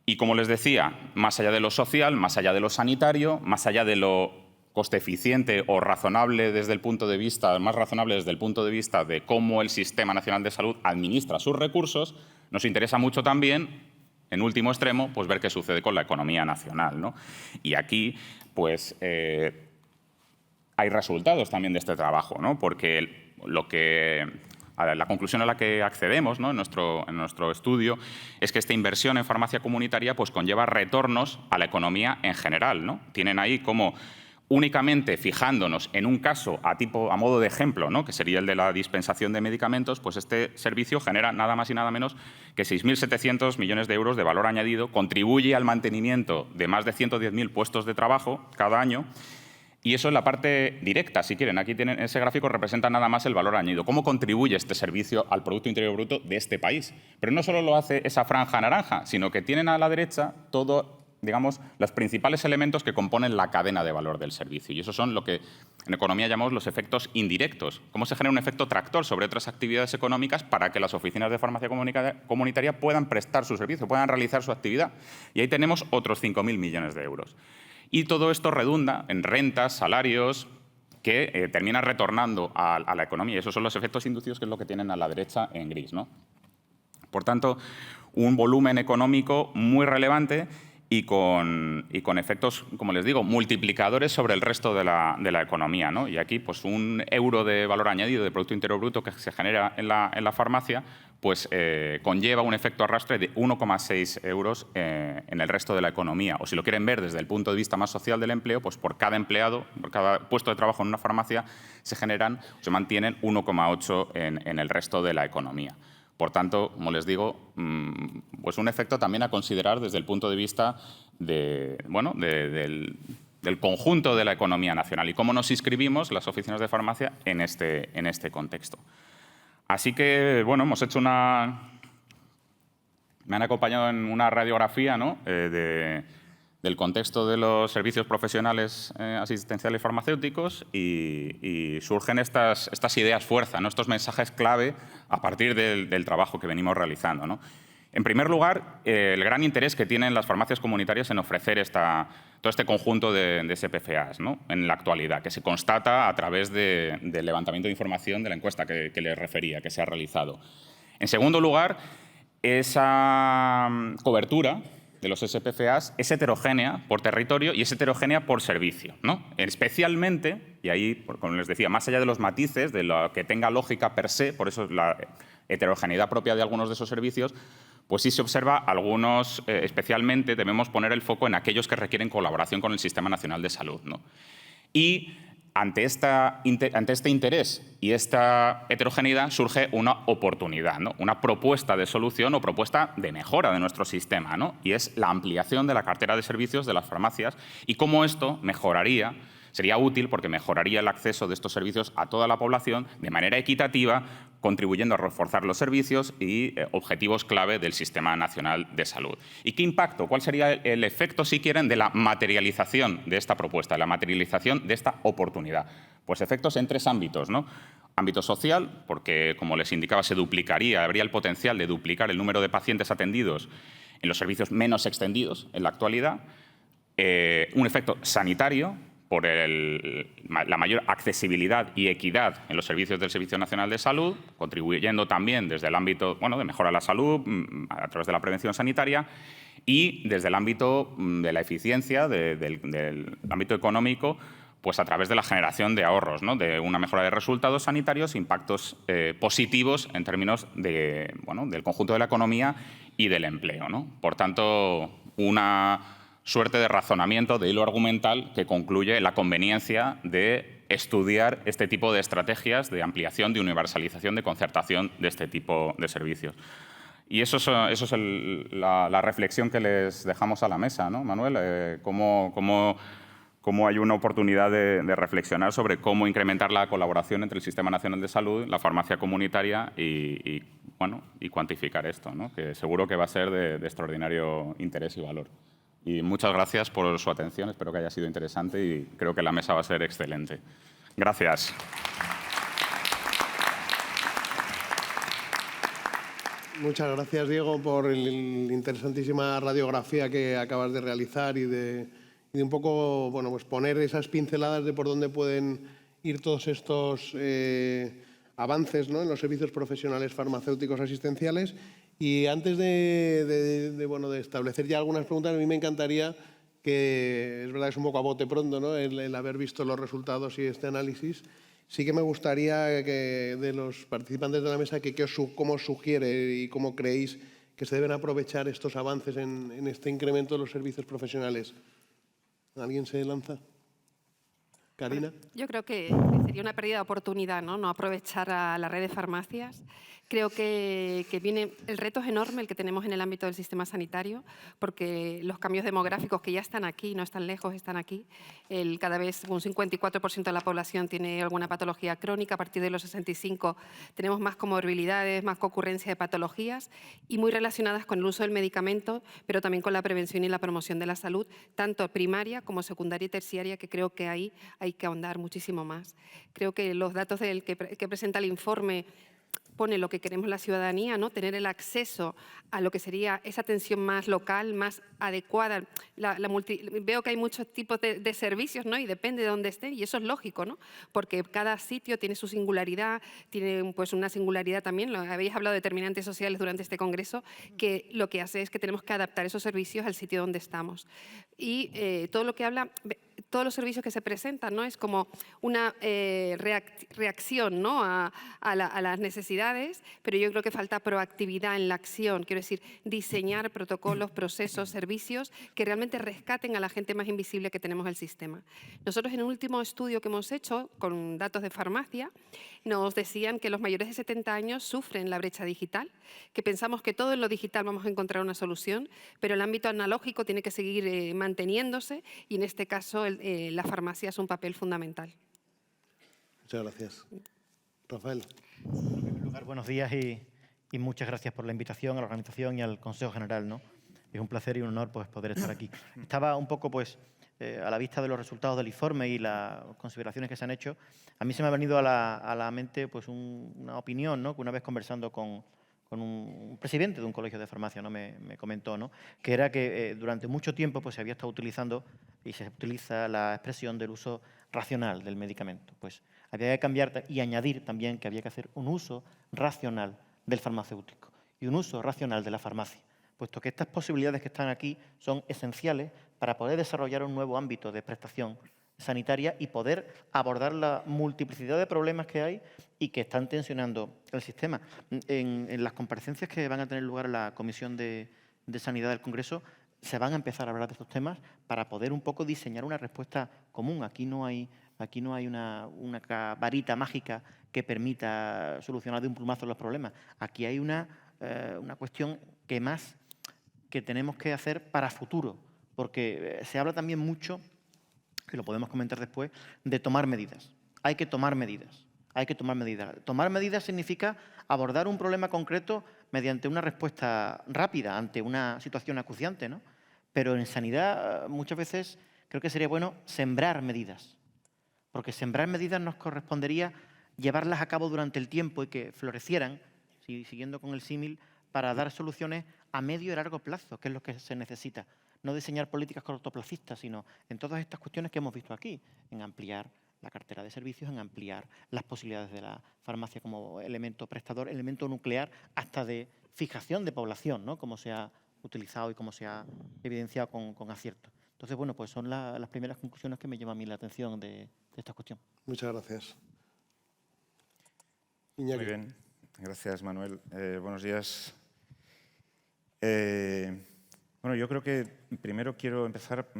Y como les decía, más allá de lo social, más allá de lo sanitario, más allá de lo coste eficiente o razonable desde el punto de vista, más razonable desde el punto de vista de cómo el Sistema Nacional de Salud administra sus recursos, nos interesa mucho también, en último extremo, pues ver qué sucede con la economía nacional, ¿no? Y aquí, pues, hay resultados también de este trabajo, ¿no? Porque la conclusión a la que accedemos, ¿no?, en nuestro estudio es que esta inversión en farmacia comunitaria pues, conlleva retornos a la economía en general, ¿no? Tienen ahí como únicamente fijándonos en un caso a modo de ejemplo, ¿no?, que sería el de la dispensación de medicamentos, pues este servicio genera nada más y nada menos que 6.700 millones de euros de valor añadido, contribuye al mantenimiento de más de 110.000 puestos de trabajo cada año. Y eso es la parte directa, si quieren. Aquí tienen ese gráfico, representa nada más el valor añadido. ¿Cómo contribuye este servicio al Producto Interior Bruto de este país? Pero no solo lo hace esa franja naranja, sino que tienen a la derecha todo, digamos, los principales elementos que componen la cadena de valor del servicio. Y esos son lo que en economía llamamos los efectos indirectos. Cómo se genera un efecto tractor sobre otras actividades económicas para que las oficinas de farmacia comunitaria puedan prestar su servicio, puedan realizar su actividad. Y ahí tenemos otros 5.000 millones de euros. Y todo esto redunda en rentas, salarios, que terminan retornando a la economía. Y esos son los efectos inducidos, que es lo que tienen a la derecha en gris, ¿no? Por tanto, un volumen económico muy relevante y con efectos, como les digo, multiplicadores sobre el resto de la economía, ¿no? Y aquí, pues, un euro de valor añadido de Producto Interior Bruto que se genera en la farmacia, pues conlleva un efecto arrastre de 1,6 euros en el resto de la economía. O si lo quieren ver desde el punto de vista más social del empleo, pues por cada empleado, por cada puesto de trabajo en una farmacia, se mantienen 1,8 en el resto de la economía. Por tanto, como les digo, pues un efecto también a considerar desde el punto de vista del conjunto de la economía nacional y cómo nos inscribimos las oficinas de farmacia en este contexto. Así que, bueno, hemos hecho me han acompañado en una radiografía, ¿no?, del contexto de los servicios profesionales asistenciales farmacéuticos y surgen estas ideas fuerza, ¿no?, estos mensajes clave a partir del trabajo que venimos realizando, ¿no? En primer lugar, el gran interés que tienen las farmacias comunitarias en ofrecer todo este conjunto de SPFAs, ¿no?, en la actualidad, que se constata a través del levantamiento de información de la encuesta que les refería, que se ha realizado. En segundo lugar, esa cobertura de los SPFAs es heterogénea por territorio y es heterogénea por servicio, ¿no? Especialmente, y ahí, como les decía, más allá de los matices, de lo que tenga lógica per se, por eso la heterogeneidad propia de algunos de esos servicios, pues sí se observa algunos, especialmente debemos poner el foco en aquellos que requieren colaboración con el Sistema Nacional de Salud, ¿no? Y ante este interés y esta heterogeneidad surge una oportunidad, ¿no?, una propuesta de solución o propuesta de mejora de nuestro sistema, ¿no?, y es la ampliación de la cartera de servicios de las farmacias y cómo esto mejoraría, sería útil porque mejoraría el acceso de estos servicios a toda la población de manera equitativa, contribuyendo a reforzar los servicios y objetivos clave del Sistema Nacional de Salud. ¿Y qué impacto? ¿Cuál sería el efecto, si quieren, de la materialización de esta propuesta, de la materialización de esta oportunidad? Pues efectos en 3 ámbitos, ¿no? Ámbito social, porque, como les indicaba, habría el potencial de duplicar el número de pacientes atendidos en los servicios menos extendidos en la actualidad. Un efecto sanitario, por la mayor accesibilidad y equidad en los servicios del Servicio Nacional de Salud, contribuyendo también desde el ámbito, bueno, de mejora de la salud a través de la prevención sanitaria y desde el ámbito de la eficiencia, del ámbito económico, pues a través de la generación de ahorros, ¿no?, de una mejora de resultados sanitarios, impactos positivos en términos del conjunto de la economía y del empleo, ¿no? Por tanto, una suerte de razonamiento, de hilo argumental, que concluye la conveniencia de estudiar este tipo de estrategias de ampliación, de universalización, de concertación de este tipo de servicios. Y eso es la reflexión que les dejamos a la mesa, ¿no, Manuel? Cómo hay una oportunidad de reflexionar sobre cómo incrementar la colaboración entre el Sistema Nacional de Salud, la farmacia comunitaria y cuantificar esto, ¿no? Que seguro que va a ser de extraordinario interés y valor. Y muchas gracias por su atención, espero que haya sido interesante y creo que la mesa va a ser excelente. Gracias. Muchas gracias, Diego, por la interesantísima radiografía que acabas de realizar y de un poco, bueno, pues poner esas pinceladas de por dónde pueden ir todos estos avances, ¿no?, en los servicios profesionales farmacéuticos asistenciales. Y antes de establecer ya algunas preguntas, a mí me encantaría que, es verdad que es un poco a bote pronto, ¿no?, el haber visto los resultados y este análisis. Sí que me gustaría que de los participantes de la mesa, cómo sugiere y cómo creéis que se deben aprovechar estos avances en este incremento de los servicios profesionales. ¿Alguien se lanza? Karina. Yo creo que sería una pérdida de oportunidad, ¿no? No aprovechar a la red de farmacias. Creo que el reto es enorme el que tenemos en el ámbito del sistema sanitario, porque los cambios demográficos que ya están aquí, no están lejos, están aquí. Cada vez un 54% de la población tiene alguna patología crónica. A partir de los 65 tenemos más comorbilidades, más concurrencia de patologías y muy relacionadas con el uso del medicamento, pero también con la prevención y la promoción de la salud, tanto primaria como secundaria y terciaria, que creo que ahí hay que ahondar muchísimo más. Creo que los datos que presenta el informe pone lo que queremos la ciudadanía, ¿no? Tener el acceso a lo que sería esa atención más local, más adecuada. Veo que hay muchos tipos de servicios, ¿no? Y depende de dónde estén, y eso es lógico, ¿no? Porque cada sitio tiene su singularidad, tiene pues una singularidad también. Habéis hablado de determinantes sociales durante este congreso, que lo que hace es que tenemos que adaptar esos servicios al sitio donde estamos. Y todo lo que habla, todos los servicios que se presentan, ¿no? Es como una reacción, ¿no?, a las necesidades, pero yo creo que falta proactividad en la acción. Quiero decir, diseñar protocolos, procesos, servicios que realmente rescaten a la gente más invisible que tenemos en el sistema. Nosotros en un último estudio que hemos hecho con datos de farmacia nos decían que los mayores de 70 años sufren la brecha digital, que pensamos que todo en lo digital vamos a encontrar una solución, pero el ámbito analógico tiene que seguir manteniéndose y en este caso la farmacia es un papel fundamental. Muchas gracias. Rafael. En primer lugar, buenos días y muchas gracias por la invitación a la organización y al Consejo General, ¿no? Es un placer y un honor pues, poder estar aquí. Estaba un poco pues, a la vista de los resultados del informe y las consideraciones que se han hecho. A mí se me ha venido a la mente pues, una opinión, ¿no?, que una vez conversando con un presidente de un colegio de farmacia, ¿no?, me comentó, ¿no?, que era que durante mucho tiempo pues, se había estado utilizando y se utiliza la expresión del uso racional del medicamento. Pues había que cambiar y añadir también que había que hacer un uso racional del farmacéutico y un uso racional de la farmacia, puesto que estas posibilidades que están aquí son esenciales para poder desarrollar un nuevo ámbito de prestación sanitaria y poder abordar la multiplicidad de problemas que hay y que están tensionando el sistema. En las comparecencias que van a tener lugar en la Comisión de Sanidad del Congreso se van a empezar a hablar de estos temas para poder un poco diseñar una respuesta común. Aquí no hay una varita mágica que permita solucionar de un plumazo los problemas. Aquí hay una cuestión que tenemos que hacer para futuro, porque se habla también mucho, que lo podemos comentar después, de tomar medidas. Hay que tomar medidas. Hay que tomar medidas. Tomar medidas significa abordar un problema concreto mediante una respuesta rápida ante una situación acuciante, ¿no? Pero en sanidad muchas veces creo que sería bueno sembrar medidas, porque sembrar medidas nos correspondería llevarlas a cabo durante el tiempo y que florecieran, siguiendo con el símil, para dar soluciones a medio y largo plazo, que es lo que se necesita. No diseñar políticas cortoplacistas, sino en todas estas cuestiones que hemos visto aquí, en ampliar la cartera de servicios, en ampliar las posibilidades de la farmacia como elemento prestador, elemento nuclear, hasta de fijación de población, ¿no?, como se ha utilizado y como se ha evidenciado con acierto. Entonces, bueno, pues son las primeras conclusiones que me llaman a mí la atención de esta cuestión. Muchas gracias. Iñaki. Muy bien, gracias, Manuel. Buenos días. Bueno, yo creo que primero quiero empezar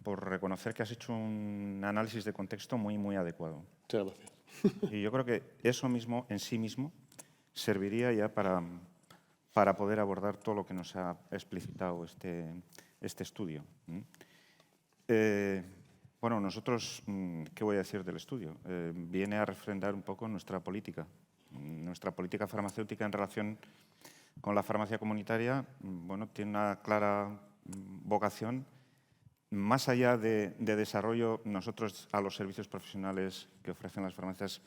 por reconocer que has hecho un análisis de contexto muy, muy adecuado. Muchas gracias. Y yo creo que eso mismo, en sí mismo, serviría ya para poder abordar todo lo que nos ha explicitado este estudio. Bueno, nosotros, ¿qué voy a decir del estudio? Viene a refrendar un poco nuestra política farmacéutica en relación con la farmacia comunitaria. Bueno, tiene una clara vocación. Más allá de desarrollo, nosotros a los servicios profesionales que ofrecen las farmacias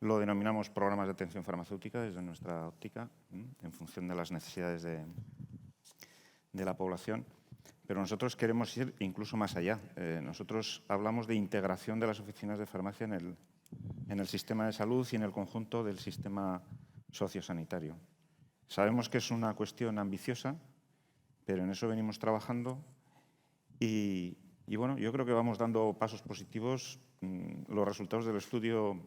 lo denominamos programas de atención farmacéutica desde nuestra óptica, en función de las necesidades de la población. Pero nosotros queremos ir incluso más allá. Nosotros hablamos de integración de las oficinas de farmacia en el sistema de salud y en el conjunto del sistema sociosanitario. Sabemos que es una cuestión ambiciosa, pero en eso venimos trabajando y bueno, yo creo que vamos dando pasos positivos. Los resultados del estudio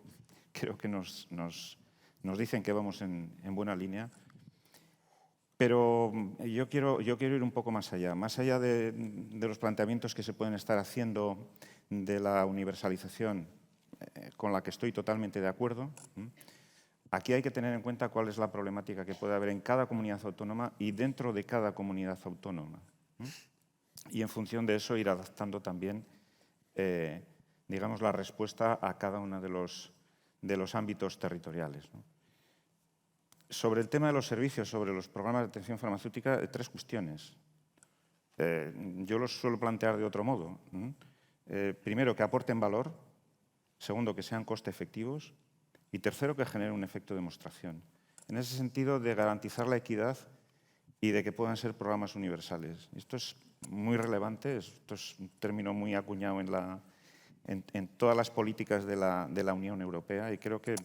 creo que nos dicen que vamos en buena línea. Pero yo quiero ir un poco más allá de los planteamientos que se pueden estar haciendo de la universalización, con la que estoy totalmente de acuerdo. Aquí hay que tener en cuenta cuál es la problemática que puede haber en cada comunidad autónoma y dentro de cada comunidad autónoma. Y en función de eso ir adaptando también, digamos, la respuesta a cada uno de los ámbitos territoriales, ¿no? Sobre el tema de los servicios, sobre los programas de atención farmacéutica, 3 cuestiones. Yo los suelo plantear de otro modo. Primero, que aporten valor. Segundo, que sean coste efectivos. Y tercero, que generen un efecto de demostración. En ese sentido, de garantizar la equidad y de que puedan ser programas universales. Esto es muy relevante, esto es un término muy acuñado en todas las políticas de la Unión Europea y creo que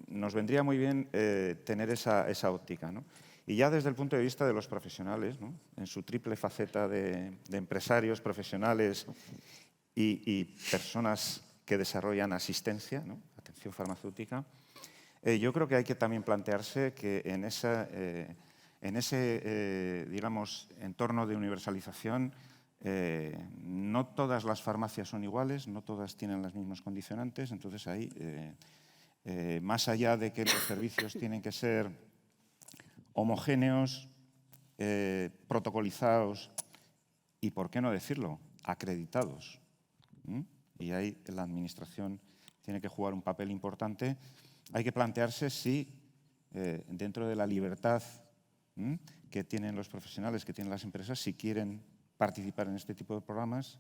nos vendría muy bien tener esa óptica, ¿no? Y ya desde el punto de vista de los profesionales, ¿no? En su triple faceta de empresarios, profesionales y personas que desarrollan asistencia, ¿no? Atención farmacéutica, yo creo que hay que también plantearse que en ese digamos, entorno de universalización, no todas las farmacias son iguales, no todas tienen las mismas condicionantes, entonces ahí, más allá de que los servicios tienen que ser homogéneos, protocolizados y, ¿por qué no decirlo?, acreditados. Y ahí la Administración tiene que jugar un papel importante. Hay que plantearse si, dentro de la libertad que tienen los profesionales, que tienen las empresas, si quieren participar en este tipo de programas,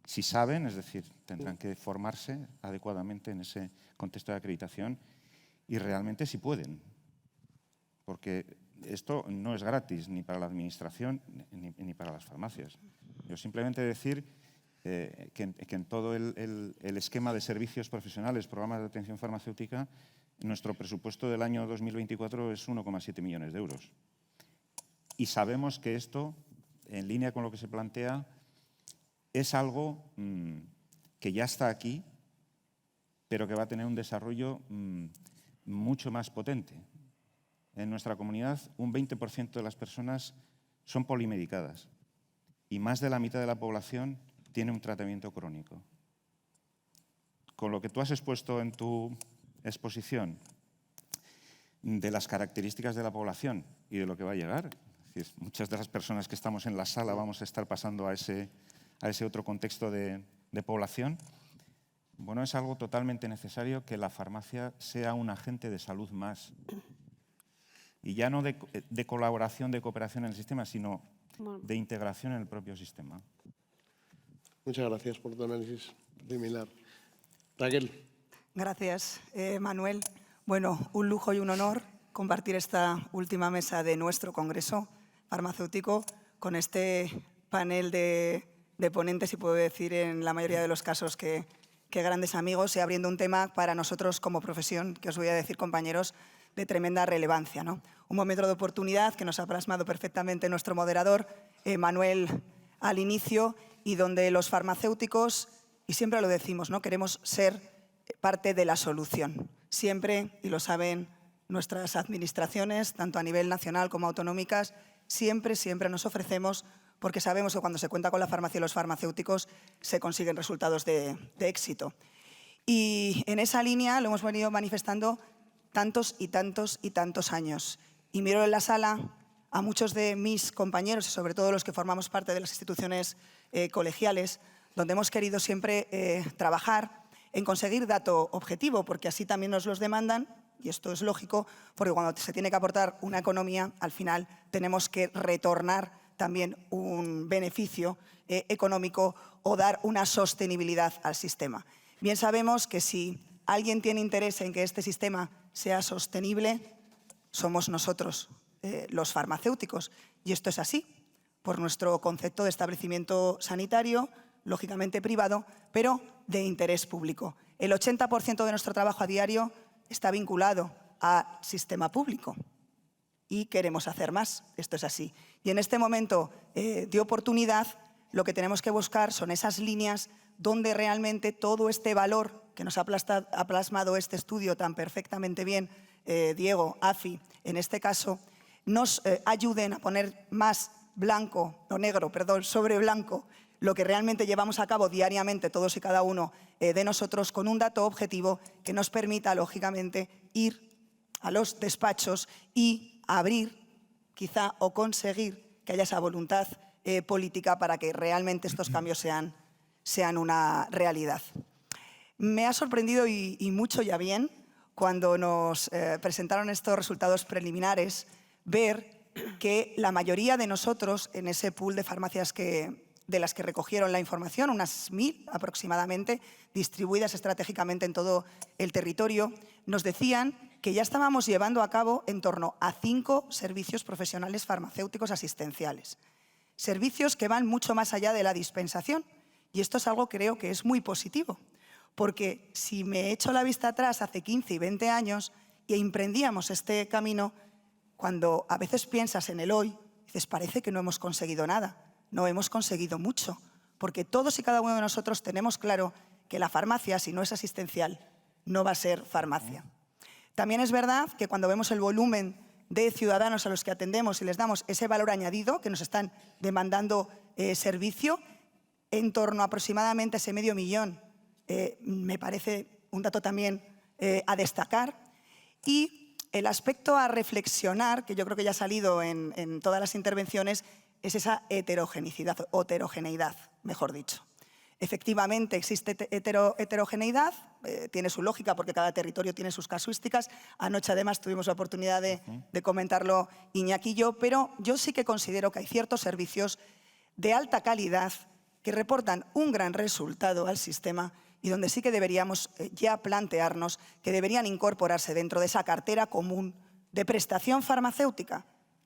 si saben, es decir, tendrán que formarse adecuadamente en ese contexto de acreditación y realmente si pueden. Porque esto no es gratis ni para la Administración ni para las farmacias. Yo simplemente decir que en todo el esquema de servicios profesionales, programas de atención farmacéutica, nuestro presupuesto del año 2024 es 1,7 millones de euros. Y sabemos que esto, en línea con lo que se plantea, es algo que ya está aquí, pero que va a tener un desarrollo mucho más potente. En nuestra comunidad, un 20% de las personas son polimedicadas y más de la mitad de la población tiene un tratamiento crónico. Con lo que tú has expuesto en tu exposición de las características de la población y de lo que va a llegar, es decir, muchas de las personas que estamos en la sala vamos a estar pasando a ese otro contexto de población, bueno, es algo totalmente necesario que la farmacia sea un agente de salud más. Y ya no de colaboración, de cooperación en el sistema, sino de integración en el propio sistema. Muchas gracias por tu análisis preliminar. Raquel. Gracias, Manuel. Bueno, un lujo y un honor compartir esta última mesa de nuestro Congreso Farmacéutico con este panel de ponentes, y puedo decir en la mayoría de los casos que grandes amigos, y abriendo un tema para nosotros como profesión, que os voy a decir, compañeros, de tremenda relevancia, ¿no? Un momento de oportunidad que nos ha plasmado perfectamente nuestro moderador, Manuel, al inicio, y donde los farmacéuticos, y siempre lo decimos, ¿no?, queremos ser parte de la solución. Siempre, y lo saben nuestras administraciones, tanto a nivel nacional como autonómicas, siempre nos ofrecemos, porque sabemos que cuando se cuenta con la farmacia y los farmacéuticos se consiguen resultados de éxito. Y en esa línea lo hemos venido manifestando tantos y tantos años. Y miro en la sala a muchos de mis compañeros, y sobre todo los que formamos parte de las instituciones colegiales, donde hemos querido siempre trabajar en conseguir dato objetivo, porque así también nos los demandan, y esto es lógico, porque cuando se tiene que aportar una economía, al final tenemos que retornar también un beneficio económico o dar una sostenibilidad al sistema. Bien sabemos que si alguien tiene interés en que este sistema sea sostenible, somos nosotros, los farmacéuticos. Y esto es así, por nuestro concepto de establecimiento sanitario, lógicamente privado, pero de interés público. El 80% de nuestro trabajo a diario está vinculado al sistema público y queremos hacer más. Esto es así. Y en este momento de oportunidad, lo que tenemos que buscar son esas líneas donde realmente todo este valor que nos ha plasmado este estudio tan perfectamente bien, Diego, Afi, en este caso, nos ayuden a poner más negro sobre blanco lo que realmente llevamos a cabo diariamente todos y cada uno de nosotros, con un dato objetivo que nos permita, lógicamente, ir a los despachos y abrir, quizá, o conseguir que haya esa voluntad política para que realmente estos cambios sean una realidad. Me ha sorprendido y mucho ya bien cuando nos presentaron estos resultados preliminares ver que la mayoría de nosotros en ese pool de farmacias de las que recogieron la información, unas 1000 aproximadamente, distribuidas estratégicamente en todo el territorio, nos decían que ya estábamos llevando a cabo en torno a 5 servicios profesionales farmacéuticos asistenciales. Servicios que van mucho más allá de la dispensación. Y esto es algo que creo que es muy positivo, porque si me echo la vista atrás hace 15 y 20 años y emprendíamos este camino, cuando a veces piensas en el hoy, dices, parece que no hemos conseguido nada. No hemos conseguido mucho, porque todos y cada uno de nosotros tenemos claro que la farmacia, si no es asistencial, no va a ser farmacia. También es verdad que cuando vemos el volumen de ciudadanos a los que atendemos y les damos ese valor añadido, que nos están demandando servicio, en torno a aproximadamente ese 500.000, me parece un dato también a destacar. Y el aspecto a reflexionar, que yo creo que ya ha salido en todas las intervenciones, es esa heterogeneidad, mejor dicho. Efectivamente existe heterogeneidad, tiene su lógica porque cada territorio tiene sus casuísticas. Anoche además tuvimos la oportunidad de comentarlo Iñaki y yo, pero yo sí que considero que hay ciertos servicios de alta calidad que reportan un gran resultado al sistema y donde sí que deberíamos ya plantearnos que deberían incorporarse dentro de esa cartera común de prestación farmacéutica.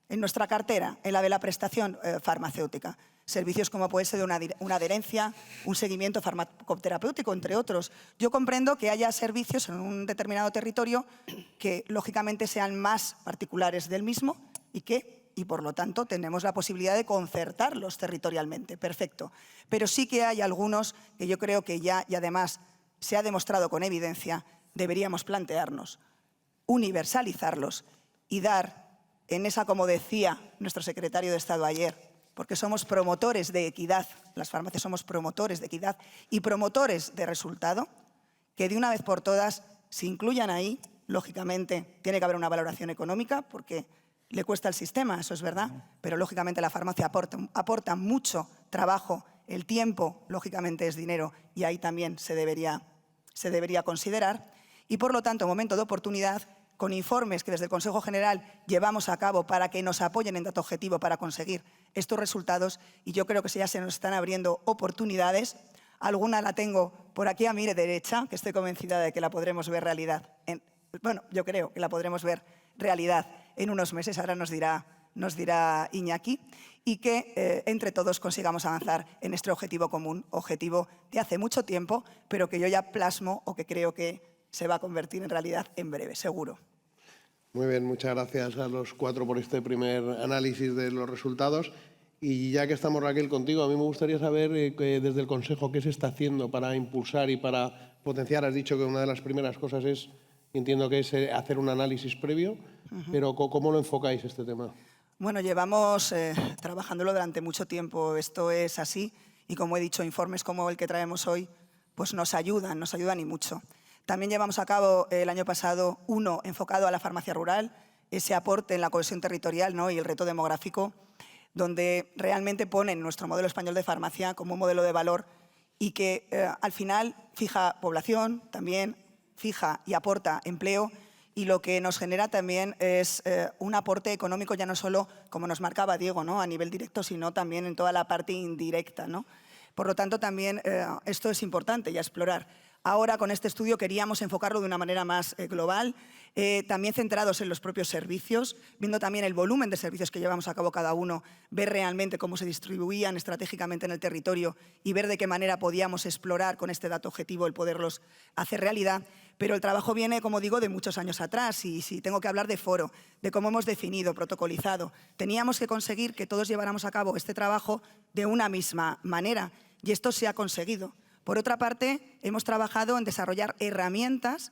En nuestra cartera, en la de la prestación farmacéutica. Servicios como puede ser una adherencia, un seguimiento farmacoterapéutico, entre otros. Yo comprendo que haya servicios en un determinado territorio que, lógicamente, sean más particulares del mismo y por lo tanto, tenemos la posibilidad de concertarlos territorialmente. Perfecto. Pero sí que hay algunos que yo creo que ya, y además se ha demostrado con evidencia, deberíamos plantearnos, universalizarlos y dar en esa, como decía nuestro secretario de Estado ayer, porque somos promotores de equidad, las farmacias somos promotores de equidad y promotores de resultado, que de una vez por todas se incluyan ahí. Lógicamente, tiene que haber una valoración económica porque le cuesta al sistema, eso es verdad, pero lógicamente la farmacia aporta mucho trabajo, el tiempo, lógicamente, es dinero y ahí también se debería considerar. Y por lo tanto, momento de oportunidad, con informes que desde el Consejo General llevamos a cabo para que nos apoyen en dato objetivo para conseguir estos resultados, y yo creo que ya se nos están abriendo oportunidades. Alguna la tengo por aquí a mi derecha, que estoy convencida de que la podremos ver realidad. Yo creo que la podremos ver realidad en unos meses, ahora nos dirá Iñaki, y que entre todos consigamos avanzar en este objetivo común, objetivo de hace mucho tiempo, pero que yo ya plasmo o que creo que se va a convertir en realidad en breve, seguro. Muy bien, muchas gracias a los 4 por este primer análisis de los resultados. Y ya que estamos, Raquel, contigo, a mí me gustaría saber desde el Consejo qué se está haciendo para impulsar y para potenciar. Has dicho que una de las primeras cosas es entiendo que es hacer un análisis previo, pero ¿cómo lo enfocáis este tema? Bueno, llevamos trabajándolo durante mucho tiempo, esto es así, y como he dicho, informes como el que traemos hoy pues nos ayudan y mucho. También llevamos a cabo el año pasado uno enfocado a la farmacia rural, ese aporte en la cohesión territorial, ¿no?, y el reto demográfico, donde realmente ponen nuestro modelo español de farmacia como un modelo de valor y que al final fija población, también fija y aporta empleo, y lo que nos genera también es un aporte económico, ya no solo, como nos marcaba Diego, ¿no?, a nivel directo, sino también en toda la parte indirecta, ¿no? Por lo tanto, también esto es importante y a explorar. Ahora, con este estudio, queríamos enfocarlo de una manera más global, también centrados en los propios servicios, viendo también el volumen de servicios que llevamos a cabo cada uno, ver realmente cómo se distribuían estratégicamente en el territorio y ver de qué manera podíamos explorar con este dato objetivo el poderlos hacer realidad. Pero el trabajo viene, como digo, de muchos años atrás, y si tengo que hablar de foro, de cómo hemos definido, protocolizado, teníamos que conseguir que todos lleváramos a cabo este trabajo de una misma manera, y esto se ha conseguido. Por otra parte, hemos trabajado en desarrollar herramientas,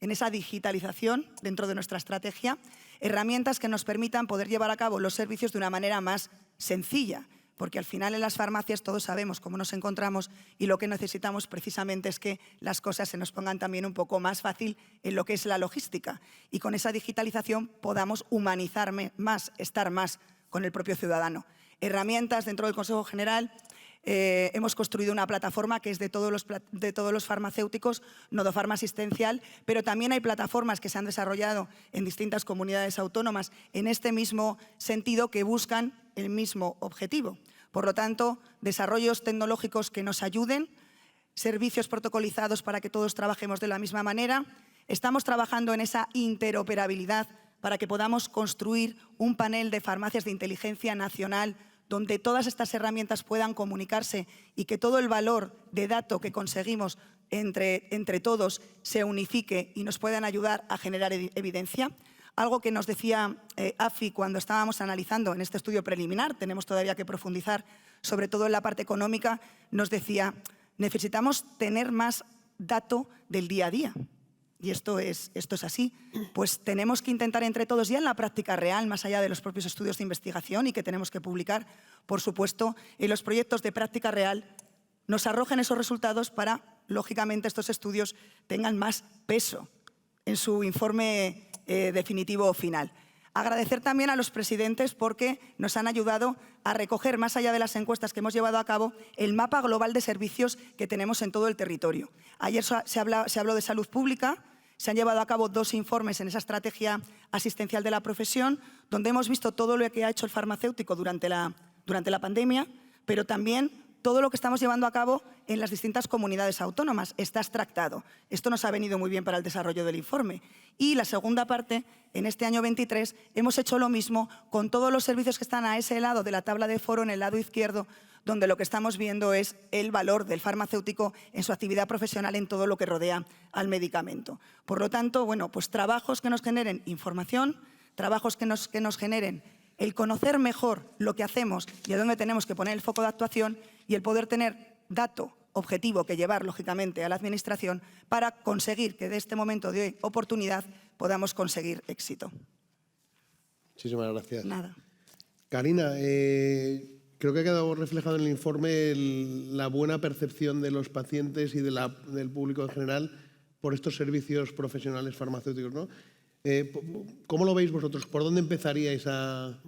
en esa digitalización dentro de nuestra estrategia, herramientas que nos permitan poder llevar a cabo los servicios de una manera más sencilla, porque al final en las farmacias todos sabemos cómo nos encontramos y lo que necesitamos precisamente es que las cosas se nos pongan también un poco más fácil en lo que es la logística, y con esa digitalización podamos humanizar más, estar más con el propio ciudadano. Herramientas dentro del Consejo General. Hemos construido una plataforma que es de todos los farmacéuticos, Nodofarma Asistencial, pero también hay plataformas que se han desarrollado en distintas comunidades autónomas en este mismo sentido, que buscan el mismo objetivo. Por lo tanto, desarrollos tecnológicos que nos ayuden, servicios protocolizados para que todos trabajemos de la misma manera. Estamos trabajando en esa interoperabilidad para que podamos construir un panel de farmacias de inteligencia nacional donde todas estas herramientas puedan comunicarse y que todo el valor de dato que conseguimos entre todos se unifique y nos puedan ayudar a generar evidencia. Algo que nos decía AFI cuando estábamos analizando en este estudio preliminar, tenemos todavía que profundizar, sobre todo en la parte económica, nos decía, necesitamos tener más dato del día a día. Y esto es así, pues tenemos que intentar entre todos, ya en la práctica real, más allá de los propios estudios de investigación y que tenemos que publicar, por supuesto, en los proyectos de práctica real, nos arrojen esos resultados para, lógicamente, estos estudios tengan más peso en su informe definitivo final. Agradecer también a los presidentes porque nos han ayudado a recoger, más allá de las encuestas que hemos llevado a cabo, el mapa global de servicios que tenemos en todo el territorio. Ayer se habló de salud pública. Se han llevado a cabo 2 informes en esa estrategia asistencial de la profesión, donde hemos visto todo lo que ha hecho el farmacéutico durante la pandemia, pero también todo lo que estamos llevando a cabo en las distintas comunidades autónomas. Está extractado. Esto nos ha venido muy bien para el desarrollo del informe. Y la segunda parte, en este año 23, hemos hecho lo mismo con todos los servicios que están a ese lado de la tabla de foro, en el lado izquierdo, donde lo que estamos viendo es el valor del farmacéutico en su actividad profesional en todo lo que rodea al medicamento. Por lo tanto, bueno, pues trabajos que nos generen información, trabajos que nos generen el conocer mejor lo que hacemos y a dónde tenemos que poner el foco de actuación, y el poder tener dato objetivo que llevar, lógicamente, a la Administración para conseguir que de este momento de oportunidad podamos conseguir éxito. Muchísimas gracias. Nada. Carina, creo que ha quedado reflejado en el informe la buena percepción de los pacientes y del público en general por estos servicios profesionales farmacéuticos, ¿no? ¿Cómo lo veis vosotros? ¿Por dónde empezaríais a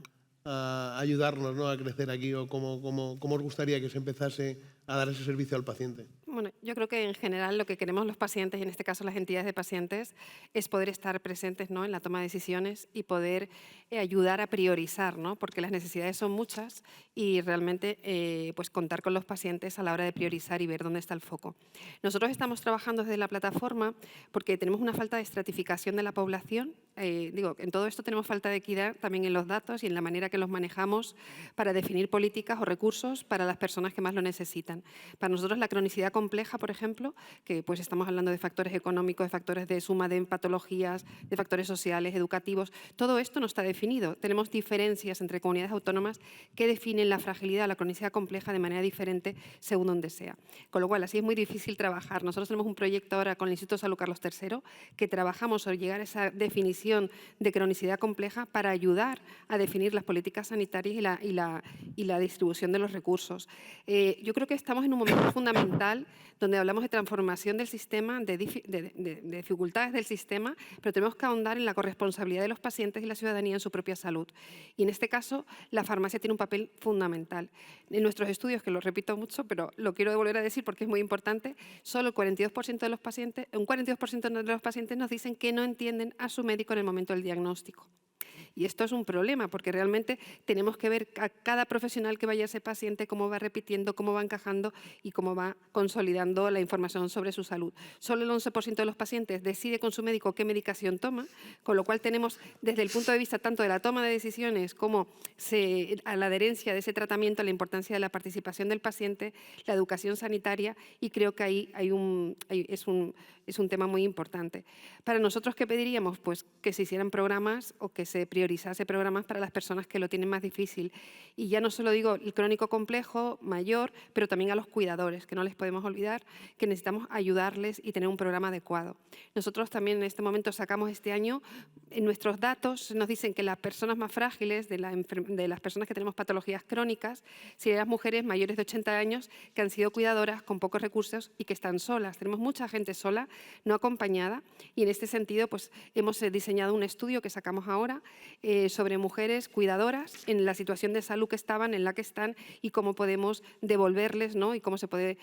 ayudarnos, ¿no?, a crecer aquí? ¿O cómo os gustaría que se empezase a dar ese servicio al paciente? Bueno, yo creo que en general lo que queremos los pacientes, y en este caso las entidades de pacientes, es poder estar presentes, ¿no?, en la toma de decisiones y poder ayudar a priorizar, ¿no?, porque las necesidades son muchas y realmente pues contar con los pacientes a la hora de priorizar y ver dónde está el foco. Nosotros estamos trabajando desde la plataforma porque tenemos una falta de estratificación de la población. En todo esto tenemos falta de equidad también en los datos y en la manera que los manejamos para definir políticas o recursos para las personas que más lo necesitan. Para nosotros la cronicidad compleja, por ejemplo, que pues estamos hablando de factores económicos, de factores de suma de patologías, de factores sociales, educativos, todo esto no está definido. Tenemos diferencias entre comunidades autónomas que definen la fragilidad o la cronicidad compleja de manera diferente según donde sea. Con lo cual, así es muy difícil trabajar. Nosotros tenemos un proyecto ahora con el Instituto de Salud Carlos III que trabajamos sobre llegar a esa definición de cronicidad compleja para ayudar a definir las políticas sanitarias y la distribución de los recursos. Yo creo que estamos en un momento fundamental donde hablamos de transformación del sistema, de dificultades del sistema, pero tenemos que ahondar en la corresponsabilidad de los pacientes y la ciudadanía en su propia salud. Y en este caso, la farmacia tiene un papel fundamental. En nuestros estudios, que lo repito mucho, pero lo quiero volver a decir porque es muy importante, solo el 42% de los pacientes, un 42% de los pacientes nos dicen que no entienden a su médico en el momento del diagnóstico. Y esto es un problema, porque realmente tenemos que ver a cada profesional que vaya a ese paciente cómo va repitiendo, cómo va encajando y cómo va consolidando la información sobre su salud. Solo el 11% de los pacientes decide con su médico qué medicación toma, con lo cual tenemos desde el punto de vista tanto de la toma de decisiones como a la adherencia de ese tratamiento, la importancia de la participación del paciente, la educación sanitaria, y creo que ahí es un tema muy importante. Para nosotros, ¿qué pediríamos? Pues que se hicieran programas o que se priorizase programas para las personas que lo tienen más difícil. Y ya no solo digo el crónico complejo, mayor, pero también a los cuidadores, que no les podemos olvidar que necesitamos ayudarles y tener un programa adecuado. Nosotros también en este momento sacamos este año, en nuestros datos nos dicen que las personas más frágiles, de las personas que tenemos patologías crónicas, serían las mujeres mayores de 80 años que han sido cuidadoras con pocos recursos y que están solas. Tenemos mucha gente sola, no acompañada, y en este sentido pues, hemos diseñado un estudio que sacamos ahora sobre mujeres cuidadoras en la situación de salud que estaban, en la que están y cómo podemos devolverles, ¿no? Y cómo se puede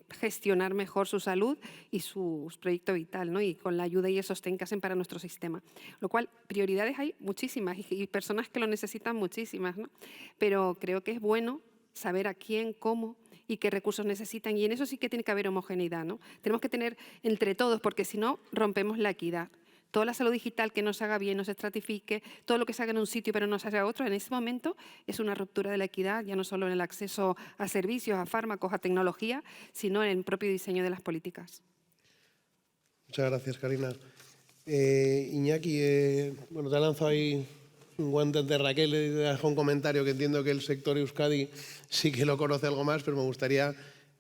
gestionar mejor su salud y su proyecto vital, ¿no? Y con la ayuda y el sostén que hacen para nuestro sistema. Lo cual, prioridades hay muchísimas y personas que lo necesitan muchísimas, ¿no? Pero creo que es bueno saber a quién, cómo y qué recursos necesitan, y en eso sí que tiene que haber homogeneidad, ¿no? Tenemos que tener entre todos, porque si no, rompemos la equidad. Toda la salud digital que no se haga bien, no se estratifique, todo lo que se haga en un sitio pero no se haga en otro, en ese momento es una ruptura de la equidad, ya no solo en el acceso a servicios, a fármacos, a tecnología, sino en el propio diseño de las políticas. Muchas gracias, Carina. Iñaki, bueno, te ha lanzado ahí un guante de Raquel, y te dejo un comentario que entiendo que el sector Euskadi sí que lo conoce algo más, pero me gustaría,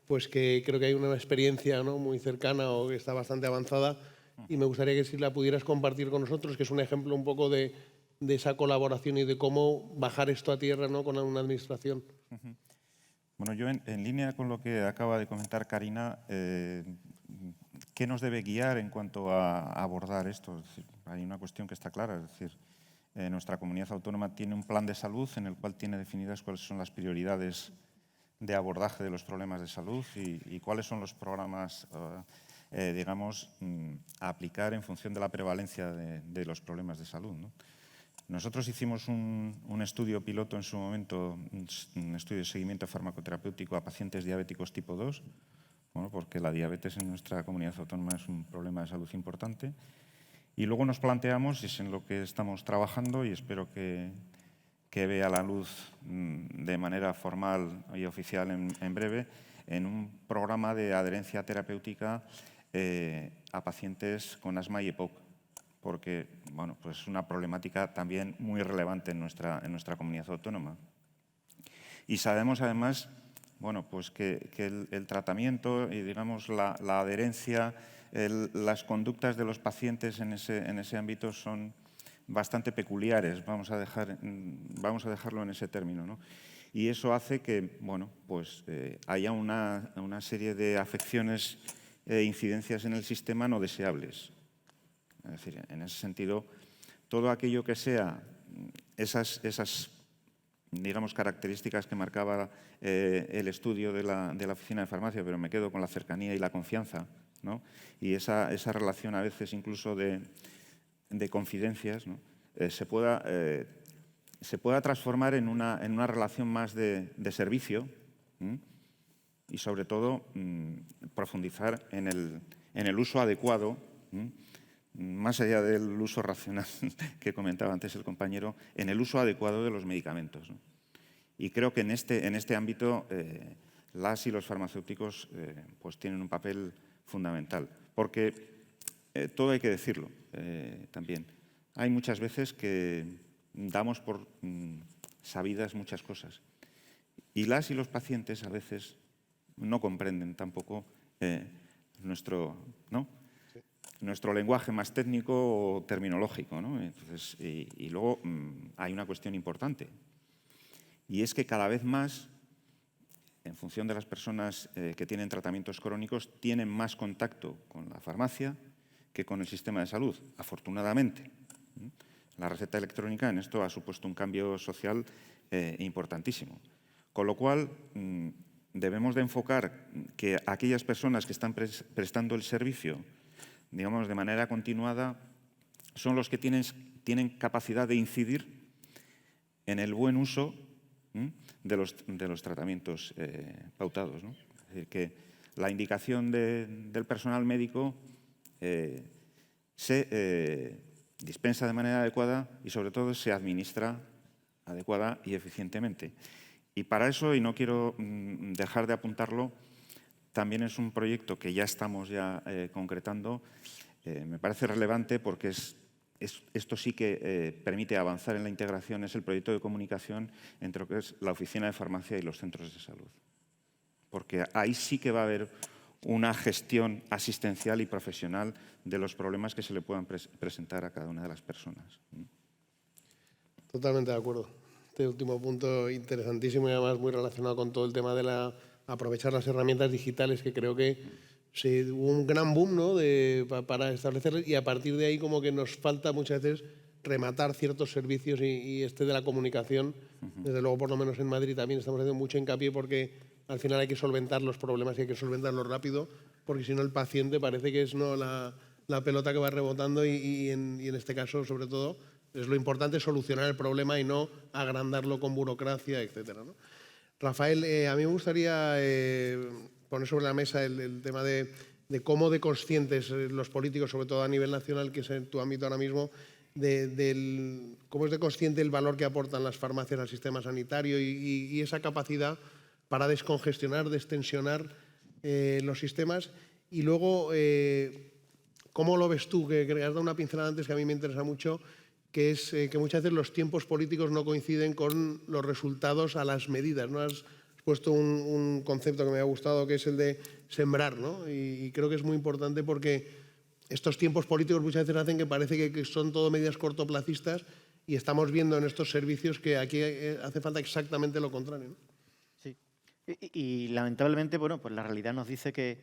pues que creo que hay una experiencia, ¿no?, muy cercana o que está bastante avanzada, y me gustaría que si la pudieras compartir con nosotros, que es un ejemplo un poco de esa colaboración y de cómo bajar esto a tierra, ¿no?, con una administración. Bueno, yo en línea con lo que acaba de comentar Carina, ¿qué nos debe guiar en cuanto a abordar esto? Es decir, hay una cuestión que está clara, es decir, nuestra comunidad autónoma tiene un plan de salud en el cual tiene definidas cuáles son las prioridades de abordaje de los problemas de salud y cuáles son los programas, digamos, a aplicar en función de la prevalencia de los problemas de salud, ¿no? Nosotros hicimos un estudio piloto en su momento, un estudio de seguimiento farmacoterapéutico a pacientes diabéticos tipo 2, bueno, porque la diabetes en nuestra comunidad autónoma es un problema de salud importante. Y luego nos planteamos, y es en lo que estamos trabajando y espero que vea la luz de manera formal y oficial en breve, en un programa de adherencia terapéutica a pacientes con asma y EPOC, porque bueno, pues es una problemática también muy relevante en nuestra comunidad autónoma. Y sabemos además, bueno, pues que el tratamiento y digamos la adherencia, las conductas de los pacientes en ese ámbito son bastante peculiares, vamos a dejarlo en ese término, ¿no? Y eso hace que, bueno, pues haya una serie de afecciones e incidencias en el sistema no deseables. Es decir, en ese sentido, todo aquello que sea esas digamos, características que marcaba el estudio de la oficina de farmacia, pero me quedo con la cercanía y la confianza, ¿no? Y esa relación a veces incluso de confidencias, ¿no?, se pueda transformar en una relación más de servicio, y sobre todo profundizar en el uso adecuado, más allá del uso racional que comentaba antes el compañero, en el uso adecuado de los medicamentos, ¿no? Y creo que en este ámbito las y los farmacéuticos pues tienen un papel fundamental. Porque todo hay que decirlo también. Hay muchas veces que damos por sabidas muchas cosas. Y las y los pacientes a veces no comprenden tampoco nuestro lenguaje más técnico o terminológico, ¿no? Entonces, y luego hay una cuestión importante, y es que cada vez más, en función de las personas que tienen tratamientos crónicos, tienen más contacto con la farmacia que con el sistema de salud, afortunadamente. La receta electrónica en esto ha supuesto un cambio social importantísimo. Con lo cual, debemos de enfocar que aquellas personas que están prestando el servicio, digamos, de manera continuada, son los que tienen capacidad de incidir en el buen uso de los tratamientos pautados, ¿no? Es decir, que la indicación del personal médico se dispensa de manera adecuada y, sobre todo, se administra adecuada y eficientemente. Y para eso, y no quiero dejar de apuntarlo, también es un proyecto que ya estamos concretando. Me parece relevante porque esto sí que permite avanzar en la integración, es el proyecto de comunicación entre lo que es la oficina de farmacia y los centros de salud. Porque ahí sí que va a haber una gestión asistencial y profesional de los problemas que se le puedan presentar a cada una de las personas. Totalmente de acuerdo. Este último punto interesantísimo y además muy relacionado con todo el tema de aprovechar las herramientas digitales, que creo que hubo un gran boom, ¿no? para establecerlas, y a partir de ahí como que nos falta muchas veces rematar ciertos servicios y de la comunicación. Desde luego, por lo menos en Madrid también estamos haciendo mucho hincapié porque al final hay que solventar los problemas y hay que solventarlos rápido, porque si no el paciente parece que es la pelota que va rebotando y en este caso, sobre todo, es lo importante solucionar el problema y no agrandarlo con burocracia, etcétera, ¿no? Rafael, a mí me gustaría poner sobre la mesa el tema de cómo de conscientes los políticos, sobre todo a nivel nacional, que es en tu ámbito ahora mismo, cómo es de consciente el valor que aportan las farmacias al sistema sanitario y esa capacidad para descongestionar, destensionar los sistemas. Y luego, ¿cómo lo ves tú? Que has dado una pincelada antes que a mí me interesa mucho, que es que muchas veces los tiempos políticos no coinciden con los resultados a las medidas, ¿no? Has puesto un concepto que me ha gustado, que es el de sembrar, ¿no? Y creo que es muy importante porque estos tiempos políticos muchas veces hacen que parece que son todo medidas cortoplacistas y estamos viendo en estos servicios que aquí hace falta exactamente lo contrario, ¿no? Sí. Y lamentablemente, bueno, pues la realidad nos dice que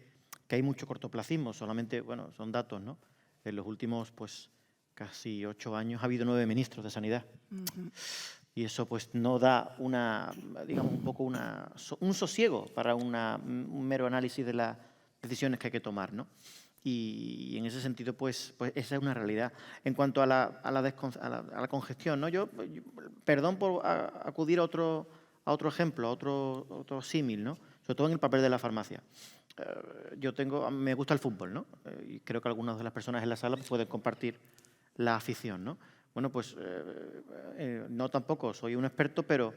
hay mucho cortoplacismo, solamente, bueno, son datos, ¿no? En los últimos, pues, casi 8 años ha habido 9 ministros de Sanidad. Y eso pues no da digamos, un poco un sosiego para un mero análisis de las decisiones que hay que tomar, ¿no? Y en ese sentido, pues esa es una realidad. En cuanto a la congestión, ¿no? Perdón por acudir a otro ejemplo, a otro símil, ¿no? Sobre todo en el papel de la farmacia. Me gusta el fútbol, ¿no? Y creo que algunas de las personas en la sala pueden compartir la afición, ¿no? Bueno, pues no tampoco soy un experto, pero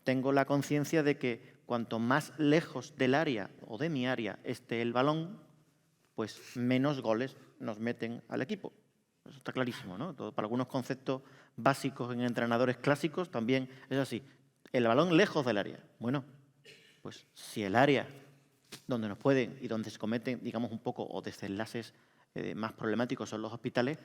tengo la conciencia de que cuanto más lejos del área o de mi área esté el balón, pues menos goles nos meten al equipo. Eso está clarísimo, ¿no? Para algunos conceptos básicos en entrenadores clásicos también es así. El balón lejos del área. Bueno, pues si el área donde nos pueden y donde se cometen, digamos, un poco o desenlaces más problemáticos son los hospitales,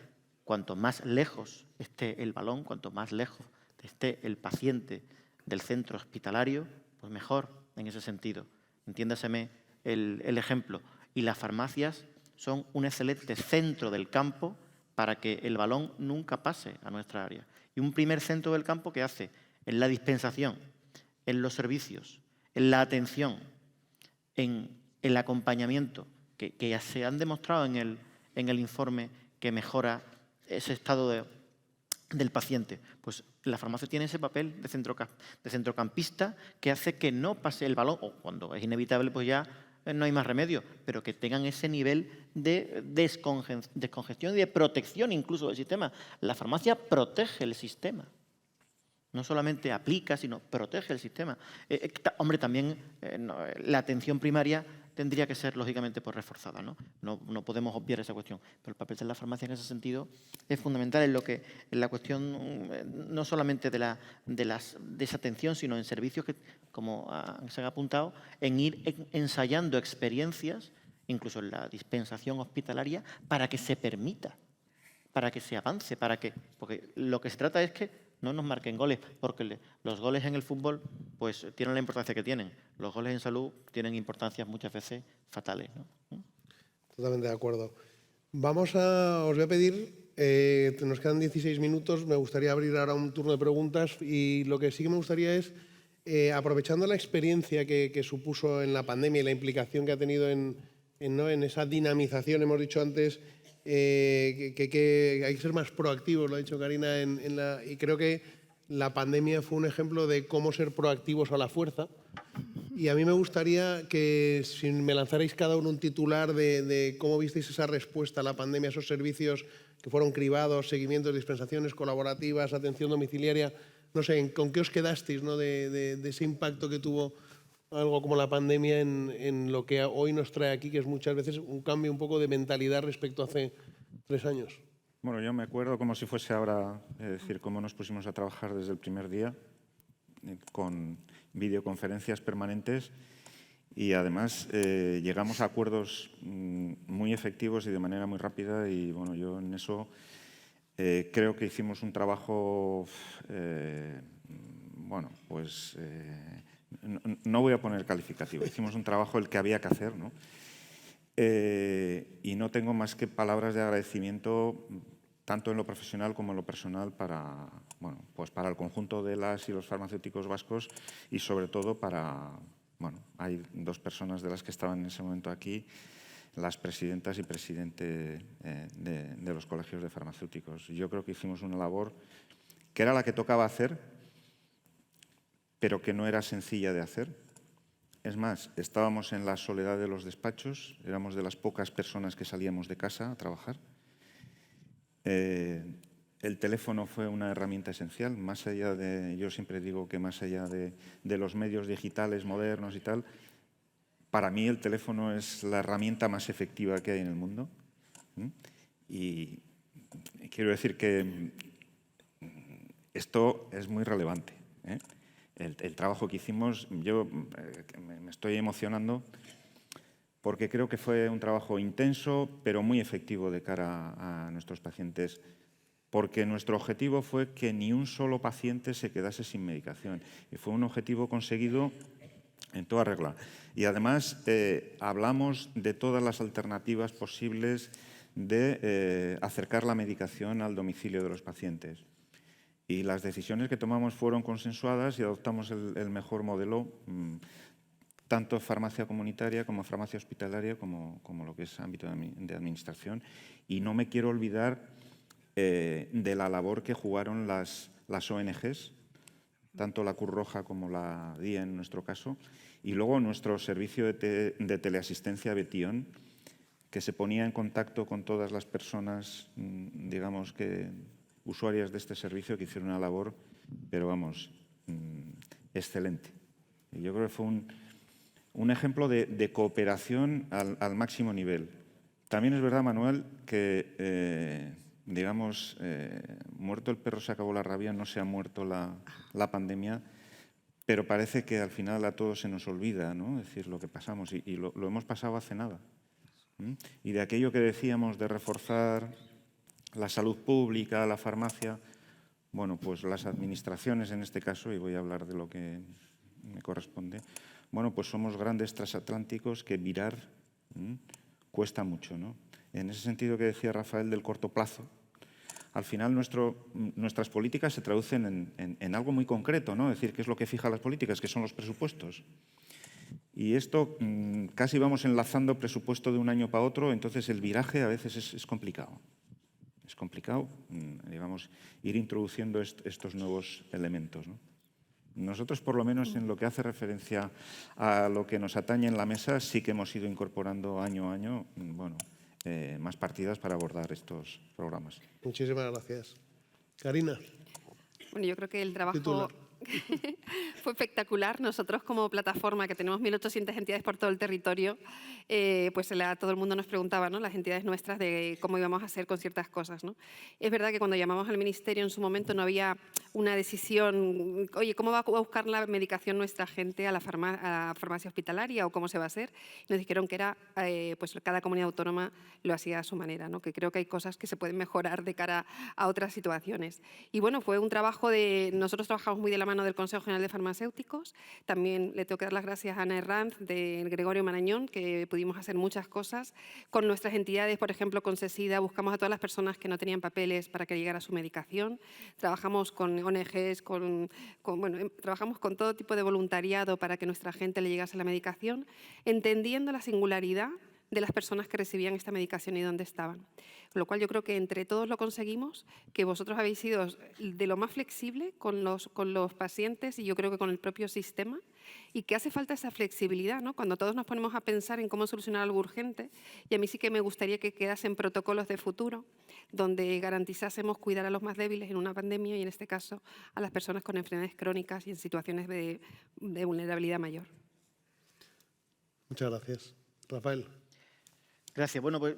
cuanto más lejos esté el balón, cuanto más lejos esté el paciente del centro hospitalario, pues mejor en ese sentido. Entiéndaseme el ejemplo. Y las farmacias son un excelente centro del campo para que el balón nunca pase a nuestra área. Y un primer centro del campo que hace en la dispensación, en los servicios, en la atención, en el acompañamiento, que ya se han demostrado en el informe que mejora ese estado del paciente. Pues la farmacia tiene ese papel de centrocampista que hace que no pase el balón, o cuando es inevitable, pues ya no hay más remedio, pero que tengan ese nivel de descongestión y de protección incluso del sistema. La farmacia protege el sistema. no solamente aplica, sino protege el sistema. Hombre, también la atención primaria tendría que ser, lógicamente, pues, reforzada, ¿no? No podemos obviar esa cuestión. Pero el papel de la farmacia en ese sentido es fundamental en la cuestión no solamente de esa atención, sino en servicios que, como se han apuntado, en ir ensayando experiencias, incluso en la dispensación hospitalaria, para que se permita, para que se avance, porque lo que se trata es que no nos marquen goles, porque los goles en el fútbol pues tienen la importancia que tienen. Los goles en salud tienen importancias muchas veces fatales, ¿no? Totalmente de acuerdo. Os voy a pedir, nos quedan 16 minutos, me gustaría abrir ahora un turno de preguntas y lo que sí que me gustaría es, aprovechando la experiencia que supuso en la pandemia y la implicación que ha tenido en esa dinamización, hemos dicho antes, que hay que ser más proactivos, lo ha dicho Karina, y creo que la pandemia fue un ejemplo de cómo ser proactivos a la fuerza. Y a mí me gustaría que si me lanzarais cada uno un titular de cómo visteis esa respuesta a la pandemia, esos servicios que fueron cribados, seguimientos, dispensaciones colaborativas, atención domiciliaria, no sé, ¿con qué os quedasteis, ¿no? de ese impacto que tuvo algo como la pandemia en lo que hoy nos trae aquí, que es muchas veces un cambio un poco de mentalidad respecto a hace 3 años? Bueno, yo me acuerdo como si fuese ahora, es decir, cómo nos pusimos a trabajar desde el primer día con videoconferencias permanentes y además llegamos a acuerdos muy efectivos y de manera muy rápida y bueno, yo en eso creo que hicimos un trabajo, bueno, pues no voy a poner calificativo, hicimos un trabajo el que había que hacer, ¿no? Y no tengo más que palabras de agradecimiento tanto en lo profesional como en lo personal para, bueno, pues para el conjunto de las y los farmacéuticos vascos y sobre todo para, bueno, hay 2 personas de las que estaban en ese momento aquí, las presidentas y presidente de los colegios de farmacéuticos. Yo creo que hicimos una labor que era la que tocaba hacer, pero que no era sencilla de hacer. Es más, estábamos en la soledad de los despachos, éramos de las pocas personas que salíamos de casa a trabajar. El teléfono fue una herramienta esencial, más allá de, yo siempre digo que más allá de los medios digitales modernos y tal, para mí el teléfono es la herramienta más efectiva que hay en el mundo. Y quiero decir que esto es muy relevante, ¿eh? El trabajo que hicimos, yo me estoy emocionando porque creo que fue un trabajo intenso, pero muy efectivo de cara a nuestros pacientes, porque nuestro objetivo fue que ni un solo paciente se quedase sin medicación. Y fue un objetivo conseguido en toda regla. Y además hablamos de todas las alternativas posibles de acercar la medicación al domicilio de los pacientes. Y las decisiones que tomamos fueron consensuadas y adoptamos el mejor modelo, tanto farmacia comunitaria como farmacia hospitalaria, como lo que es ámbito de administración. Y no me quiero olvidar de la labor que jugaron las ONGs, tanto la Cruz Roja como la DIA en nuestro caso, y luego nuestro servicio de teleasistencia Betión, que se ponía en contacto con todas las personas, digamos que usuarias de este servicio, que hicieron una labor, pero vamos, excelente. Y yo creo que fue un ejemplo de cooperación al máximo nivel. También es verdad, Manuel, que, digamos, muerto el perro se acabó la rabia, no se ha muerto la pandemia, pero parece que al final a todos se nos olvida, ¿no? Es decir, lo que pasamos, y lo hemos pasado hace nada. Y de aquello que decíamos de reforzar la salud pública, la farmacia, bueno, pues las administraciones en este caso, y voy a hablar de lo que me corresponde, bueno, pues somos grandes transatlánticos que virar cuesta mucho, ¿no? En ese sentido que decía Rafael del corto plazo, al final nuestras políticas se traducen en algo muy concreto, ¿no? Es decir, ¿qué es lo que fija las políticas? Que son los presupuestos. Y esto casi vamos enlazando presupuesto de un año para otro, entonces el viraje a veces es complicado. Es complicado, digamos, ir introduciendo estos nuevos elementos, ¿no? Nosotros, por lo menos en lo que hace referencia a lo que nos atañe en la mesa, sí que hemos ido incorporando año a año, bueno, más partidas para abordar estos programas. Muchísimas gracias. Karina. Bueno, yo creo que el trabajo Titular. fue espectacular. Nosotros como plataforma, que tenemos 1.800 entidades por todo el territorio, pues todo el mundo nos preguntaba, ¿no?, las entidades nuestras, de cómo íbamos a hacer con ciertas cosas, ¿no? Es verdad que cuando llamamos al Ministerio en su momento no había una decisión, oye, ¿cómo va a buscar la medicación nuestra gente a la farmacia hospitalaria o cómo se va a hacer? Y nos dijeron que era, pues cada comunidad autónoma lo hacía a su manera, ¿no? Que creo que hay cosas que se pueden mejorar de cara a otras situaciones. Y bueno, fue un trabajo nosotros trabajamos muy de la mano del Consejo General de Farmacéuticos. También le tengo que dar las gracias a Ana Herranz de Gregorio Marañón, que pudimos hacer muchas cosas. Con nuestras entidades, por ejemplo, con CESIDA, buscamos a todas las personas que no tenían papeles para que llegara su medicación. Trabajamos con ONGs, trabajamos con todo tipo de voluntariado para que nuestra gente le llegase la medicación, entendiendo la singularidad de las personas que recibían esta medicación y dónde estaban. Con lo cual yo creo que entre todos lo conseguimos, que vosotros habéis sido de lo más flexible con los pacientes y yo creo que con el propio sistema, y que hace falta esa flexibilidad, ¿no? Cuando todos nos ponemos a pensar en cómo solucionar algo urgente, y a mí sí que me gustaría que quedasen protocolos de futuro donde garantizásemos cuidar a los más débiles en una pandemia y en este caso a las personas con enfermedades crónicas y en situaciones de vulnerabilidad mayor. Muchas gracias. Rafael. Gracias. Bueno, pues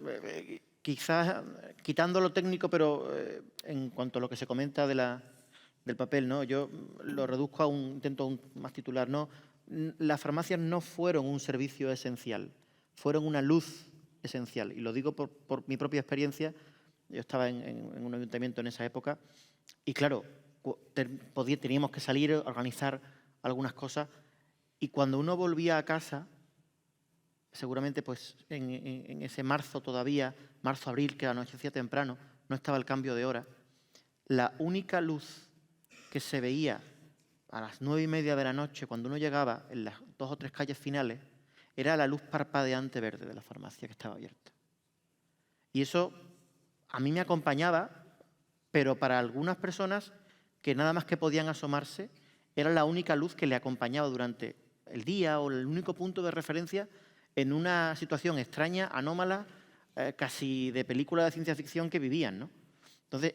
quizás quitando lo técnico, pero en cuanto a lo que se comenta del papel, ¿no? Yo lo reduzco intento más titular, ¿no? Las farmacias no fueron un servicio esencial, fueron una luz esencial. Y lo digo por mi propia experiencia. Yo estaba en un ayuntamiento en esa época y, claro, teníamos que salir a organizar algunas cosas y cuando uno volvía a casa, seguramente pues en ese marzo todavía, marzo-abril, que anochecía temprano, no estaba el cambio de hora, la única luz que se veía a las 9:30 de la noche, cuando uno llegaba en las 2 o 3 calles finales, era la luz parpadeante verde de la farmacia que estaba abierta. Y eso a mí me acompañaba, pero para algunas personas que nada más que podían asomarse, era la única luz que le acompañaba durante el día o el único punto de referencia en una situación extraña, anómala, casi de película de ciencia ficción que vivían, ¿no? Entonces,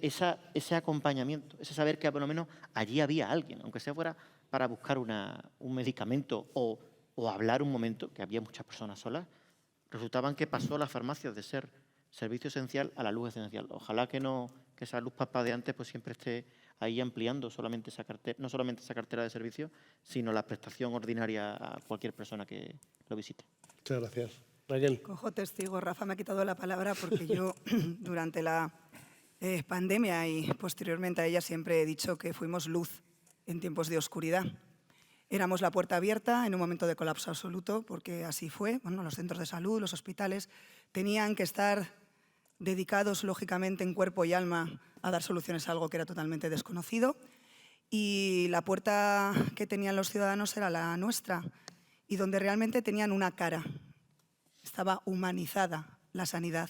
ese acompañamiento, ese saber que por lo menos allí había alguien, aunque sea fuera para buscar un medicamento o hablar un momento, que había muchas personas solas, resultaban que pasó las farmacias de ser servicio esencial a la luz esencial. Ojalá que esa luz parpadeante pues siempre esté ahí ampliando no solamente esa cartera de servicios, sino la prestación ordinaria a cualquier persona que lo visite. Muchas gracias. Raquel. Cojo testigo. Rafa me ha quitado la palabra porque yo durante la pandemia y posteriormente a ella siempre he dicho que fuimos luz en tiempos de oscuridad. Éramos la puerta abierta en un momento de colapso absoluto, porque así fue. Bueno, los centros de salud, los hospitales tenían que estar dedicados, lógicamente, en cuerpo y alma a dar soluciones a algo que era totalmente desconocido. Y la puerta que tenían los ciudadanos era la nuestra, y donde realmente tenían una cara. Estaba humanizada la sanidad.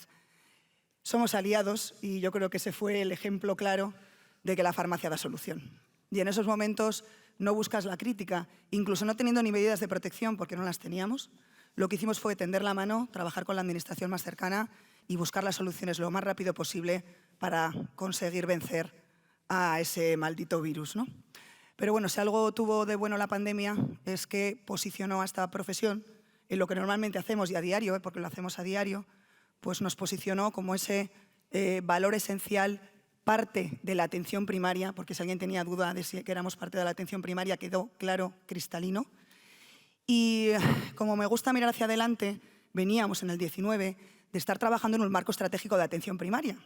Somos aliados y yo creo que ese fue el ejemplo claro de que la farmacia da solución. Y en esos momentos no buscas la crítica, incluso no teniendo ni medidas de protección porque no las teníamos. Lo que hicimos fue tender la mano, trabajar con la administración más cercana y buscar las soluciones lo más rápido posible para conseguir vencer a ese maldito virus, ¿no? Pero bueno, si algo tuvo de bueno la pandemia es que posicionó a esta profesión en lo que normalmente hacemos y a diario, porque lo hacemos a diario, pues nos posicionó como ese valor esencial, parte de la atención primaria, porque si alguien tenía duda de si éramos parte de la atención primaria, quedó claro, cristalino. Y como me gusta mirar hacia adelante, veníamos en el 19 de estar trabajando en un marco estratégico de atención primaria.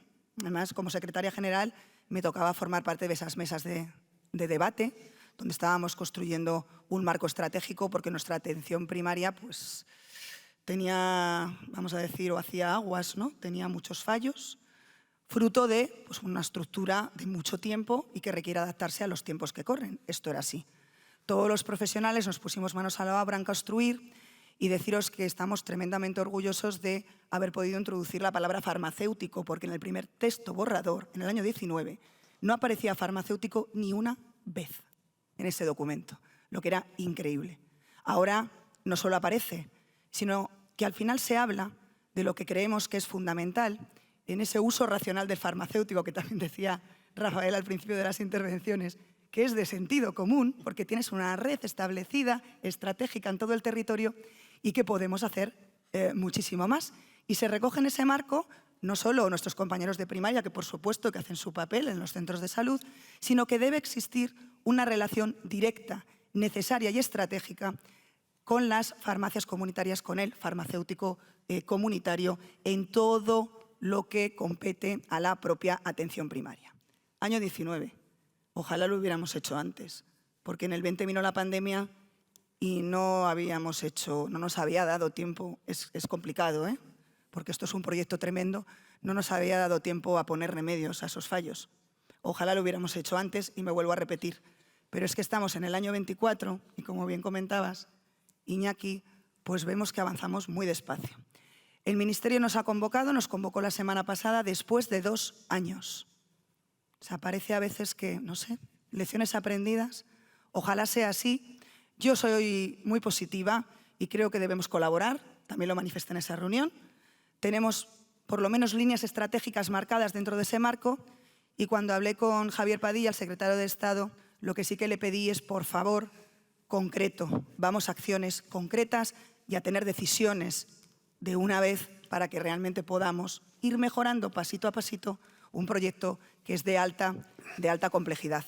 Además, como secretaria general, me tocaba formar parte de esas mesas de debate, donde estábamos construyendo un marco estratégico, porque nuestra atención primaria pues, tenía, vamos a decir, o hacía aguas, ¿no? Tenía muchos fallos, fruto de pues, una estructura de mucho tiempo y que requiere adaptarse a los tiempos que corren. Esto era así. Todos los profesionales nos pusimos manos a la obra en construir y deciros que estamos tremendamente orgullosos de haber podido introducir la palabra farmacéutico, porque en el primer texto borrador, en el año 19, no aparecía farmacéutico ni una vez en ese documento, lo que era increíble. Ahora no solo aparece, sino que al final se habla de lo que creemos que es fundamental en ese uso racional del farmacéutico, que también decía Rafael al principio de las intervenciones, que es de sentido común, porque tienes una red establecida, estratégica en todo el territorio y que podemos hacer muchísimo más. Y se recoge en ese marco no solo nuestros compañeros de primaria, que por supuesto que hacen su papel en los centros de salud, sino que debe existir una relación directa, necesaria y estratégica con las farmacias comunitarias, con el farmacéutico comunitario, en todo lo que compete a la propia atención primaria. Año 19. Ojalá lo hubiéramos hecho antes, porque en el 20 vino la pandemia y no nos había dado tiempo. Es complicado, porque esto es un proyecto tremendo, no nos había dado tiempo a poner remedios a esos fallos. Ojalá lo hubiéramos hecho antes y me vuelvo a repetir. Pero es que estamos en el año 24 y, como bien comentabas, Iñaki, pues vemos que avanzamos muy despacio. El Ministerio nos convocó la semana pasada después de 2 años. O sea, parece a veces que, no sé, lecciones aprendidas. Ojalá sea así. Yo soy muy positiva y creo que debemos colaborar. También lo manifesté en esa reunión. Tenemos por lo menos líneas estratégicas marcadas dentro de ese marco y cuando hablé con Javier Padilla, el secretario de Estado, lo que sí que le pedí es, por favor, concreto. Vamos a acciones concretas y a tener decisiones de una vez para que realmente podamos ir mejorando pasito a pasito un proyecto que es de alta complejidad.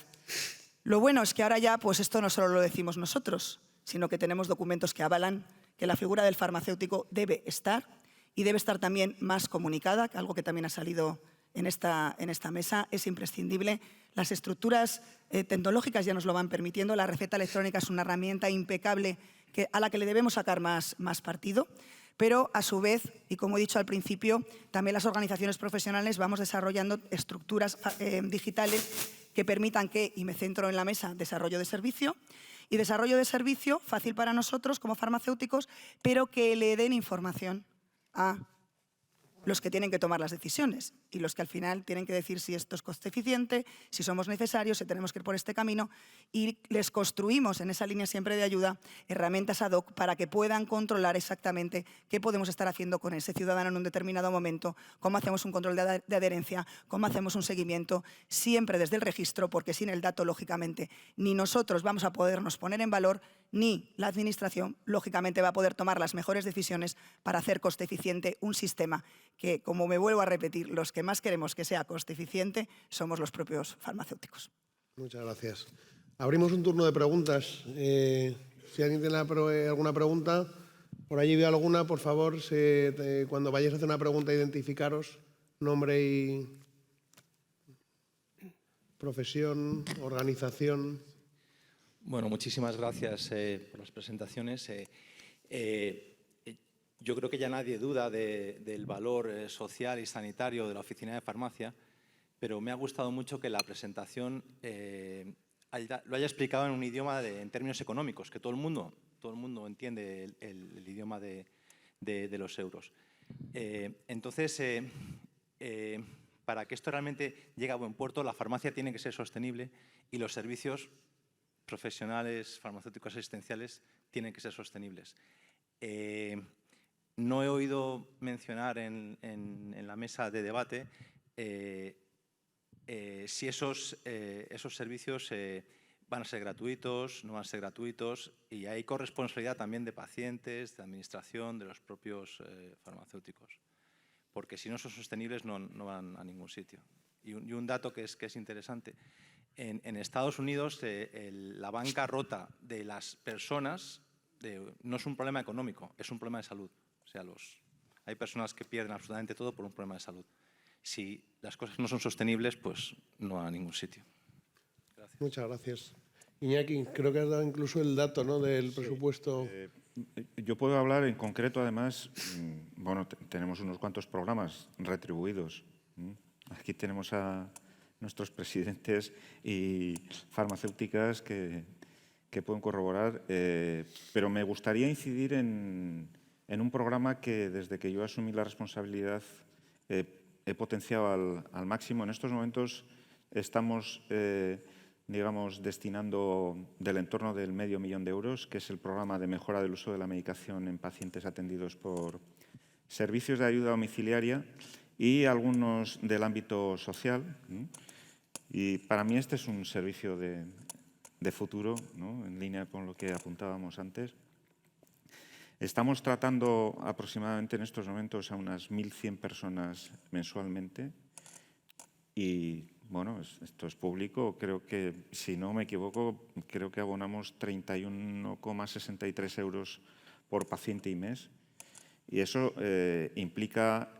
Lo bueno es que ahora ya, pues esto no solo lo decimos nosotros, sino que tenemos documentos que avalan que la figura del farmacéutico debe estar y debe estar también más comunicada, algo que también ha salido en esta mesa, es imprescindible. Las estructuras tecnológicas ya nos lo van permitiendo. La receta electrónica es una herramienta impecable a la que le debemos sacar más partido. Pero, a su vez, y como he dicho al principio, también las organizaciones profesionales vamos desarrollando estructuras digitales que permitan que, y me centro en la mesa, desarrollo de servicio, y desarrollo de servicio fácil para nosotros como farmacéuticos, pero que le den información a los que tienen que tomar las decisiones y los que al final tienen que decir si esto es coste eficiente, si somos necesarios, si tenemos que ir por este camino, y les construimos en esa línea siempre de ayuda herramientas ad hoc para que puedan controlar exactamente qué podemos estar haciendo con ese ciudadano en un determinado momento, cómo hacemos un control de adherencia, cómo hacemos un seguimiento, siempre desde el registro, porque sin el dato, lógicamente, ni nosotros vamos a podernos poner en valor, ni la Administración, lógicamente, va a poder tomar las mejores decisiones para hacer coste eficiente un sistema que, como me vuelvo a repetir, los que más queremos que sea coste eficiente somos los propios farmacéuticos. Muchas gracias. Abrimos un turno de preguntas. Si alguien tiene alguna pregunta, por allí veo alguna, por favor, cuando vayáis a hacer una pregunta, identificaros, nombre y profesión, organización. Bueno, muchísimas gracias por las presentaciones. Yo creo que ya nadie duda del valor social y sanitario de la Oficina de Farmacia, pero me ha gustado mucho que la presentación lo haya explicado en un idioma en términos económicos, que todo el mundo entiende el idioma de los euros. Entonces, para que esto realmente llegue a buen puerto, la farmacia tiene que ser sostenible y los servicios profesionales, farmacéuticos asistenciales, tienen que ser sostenibles. No he oído mencionar en la mesa de debate si esos servicios van a ser gratuitos, no van a ser gratuitos, y hay corresponsabilidad también de pacientes, de administración, de los propios farmacéuticos, porque si no son sostenibles no van a ningún sitio. Y un dato que es interesante, en Estados Unidos la bancarrota de las personas no es un problema económico, es un problema de salud. O sea, hay personas que pierden absolutamente todo por un problema de salud. Si las cosas no son sostenibles, pues no van a ningún sitio. Gracias. Muchas gracias. Iñaki, creo que has dado incluso el dato, ¿no?, del presupuesto. Yo puedo hablar en concreto, además, bueno, tenemos unos cuantos programas retribuidos. Aquí tenemos a nuestros presidentes y farmacéuticas que pueden corroborar, pero me gustaría incidir en un programa que desde que yo asumí la responsabilidad he potenciado al máximo. En estos momentos estamos, digamos, destinando del entorno del $500.000 euros, que es el programa de mejora del uso de la medicación en pacientes atendidos por servicios de ayuda domiciliaria y algunos del ámbito social. Y para mí este es un servicio de de futuro, ¿no? En línea con lo que apuntábamos antes. Estamos tratando aproximadamente en estos momentos a unas 1.100 personas mensualmente y, bueno, esto es público. Creo que, si no me equivoco, creo que abonamos 31,63 euros por paciente y mes. Y eso implica,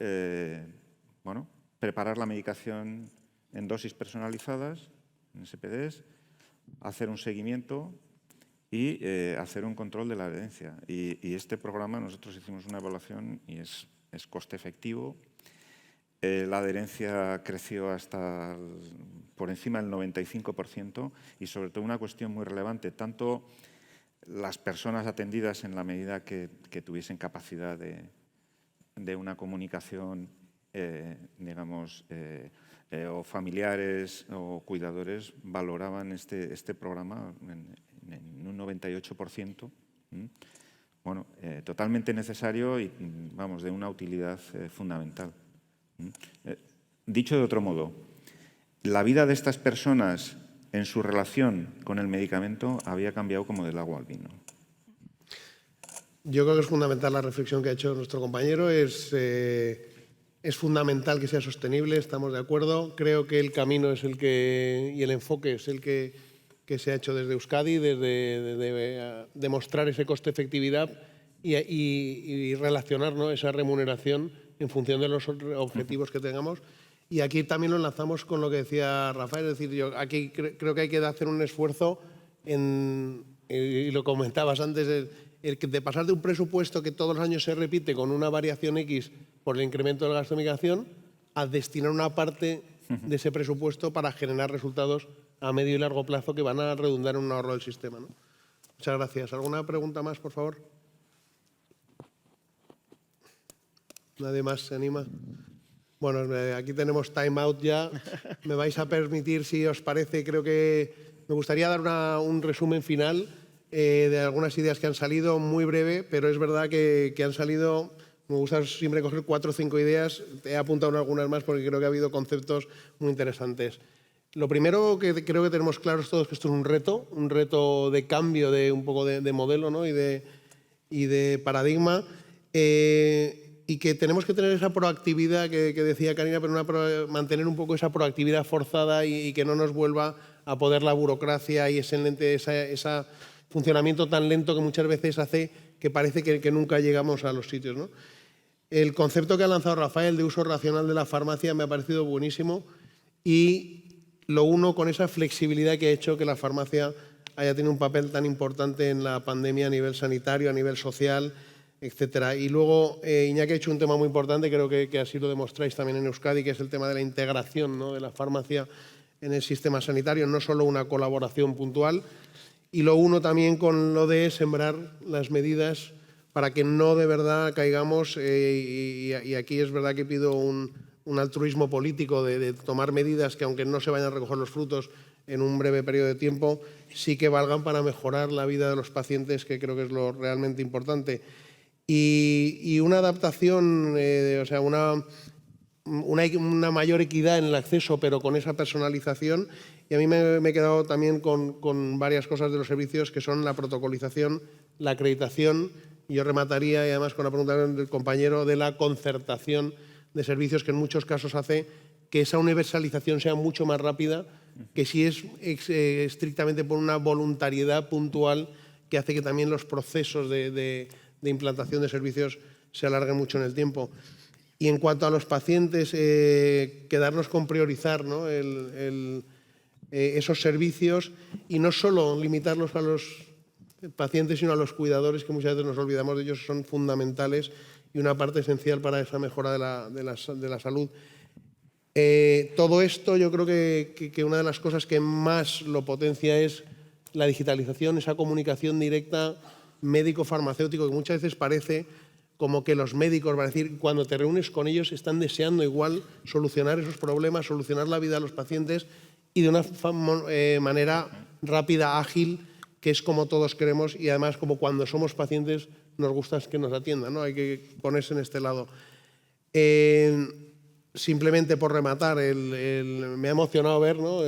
bueno, preparar la medicación en dosis personalizadas, en SPDs, hacer un seguimiento y hacer un control de la adherencia. Y este programa, nosotros hicimos una evaluación y es coste efectivo. La adherencia creció hasta por encima del 95% y, sobre todo, una cuestión muy relevante, tanto las personas atendidas en la medida que tuviesen capacidad de una comunicación, digamos, o familiares o cuidadores valoraban este programa en un 98%. Bueno, totalmente necesario y, vamos, de una utilidad fundamental. Dicho de otro modo, la vida de estas personas en su relación con el medicamento había cambiado como del agua al vino. Yo creo que es fundamental la reflexión que ha hecho nuestro compañero. Es fundamental que sea sostenible, estamos de acuerdo. Creo que el camino es y el enfoque es el que se ha hecho desde Euskadi, desde demostrar ese coste-efectividad y relacionar, ¿no?, esa remuneración en función de los objetivos que tengamos. Y aquí también lo enlazamos con lo que decía Rafael. Es decir, yo aquí creo que hay que hacer un esfuerzo y lo comentabas antes, de pasar de un presupuesto que todos los años se repite con una variación X por el incremento del gasto de medicación a destinar una parte de ese presupuesto para generar resultados a medio y largo plazo que van a redundar en un ahorro del sistema, ¿no? Muchas gracias. ¿Alguna pregunta más, por favor? ¿Nadie más se anima? Bueno, aquí tenemos time out ya. Me vais a permitir, si os parece, creo que me gustaría dar un resumen final de algunas ideas que han salido, muy breve, pero es verdad que han salido. Me gusta siempre coger 4 o 5 ideas. He apuntado algunas más porque creo que ha habido conceptos muy interesantes. Lo primero que creo que tenemos claros todos es que esto es un reto de cambio de un poco de modelo, ¿no?, y de paradigma. Y que tenemos que tener esa proactividad que decía Karina, pero mantener un poco esa proactividad forzada y que no nos vuelva a poder la burocracia y ese funcionamiento tan lento que muchas veces hace que parece que nunca llegamos a los sitios, ¿no? El concepto que ha lanzado Rafael de uso racional de la farmacia me ha parecido buenísimo y lo uno con esa flexibilidad que ha hecho que la farmacia haya tenido un papel tan importante en la pandemia a nivel sanitario, a nivel social, etcétera. Y luego Iñaki ha hecho un tema muy importante, creo que así lo demostráis también en Euskadi, que es el tema de la integración, ¿no?, de la farmacia en el sistema sanitario, no solo una colaboración puntual. Y lo uno también con lo de sembrar las medidas para que no de verdad caigamos, y aquí es verdad que pido un altruismo político de tomar medidas que, aunque no se vayan a recoger los frutos en un breve periodo de tiempo, sí que valgan para mejorar la vida de los pacientes, que creo que es lo realmente importante. Y una adaptación, o sea, una mayor equidad en el acceso, pero con esa personalización. Y a mí me he quedado también con varias cosas de los servicios, que son la protocolización, la acreditación, y yo remataría, y además con la pregunta del compañero, de la concertación de servicios, que en muchos casos hace que esa universalización sea mucho más rápida que si es estrictamente por una voluntariedad puntual, que hace que también los procesos de implantación de servicios se alarguen mucho en el tiempo. Y en cuanto a los pacientes, quedarnos con priorizar, ¿no?, esos servicios y no solo limitarlos a los pacientes, sino a los cuidadores, que muchas veces nos olvidamos de ellos, son fundamentales y una parte esencial para esa mejora de la salud. Todo esto, yo creo que una de las cosas que más lo potencia es la digitalización, esa comunicación directa médico-farmacéutico, que muchas veces parece como que los médicos, van a decir, cuando te reúnes con ellos, están deseando igual solucionar esos problemas, solucionar la vida de los pacientes y de una manera rápida, ágil, que es como todos queremos, y además como cuando somos pacientes nos gusta que nos atiendan, ¿no? Hay que ponerse en este lado. Simplemente por rematar, me ha emocionado ver, ¿no?,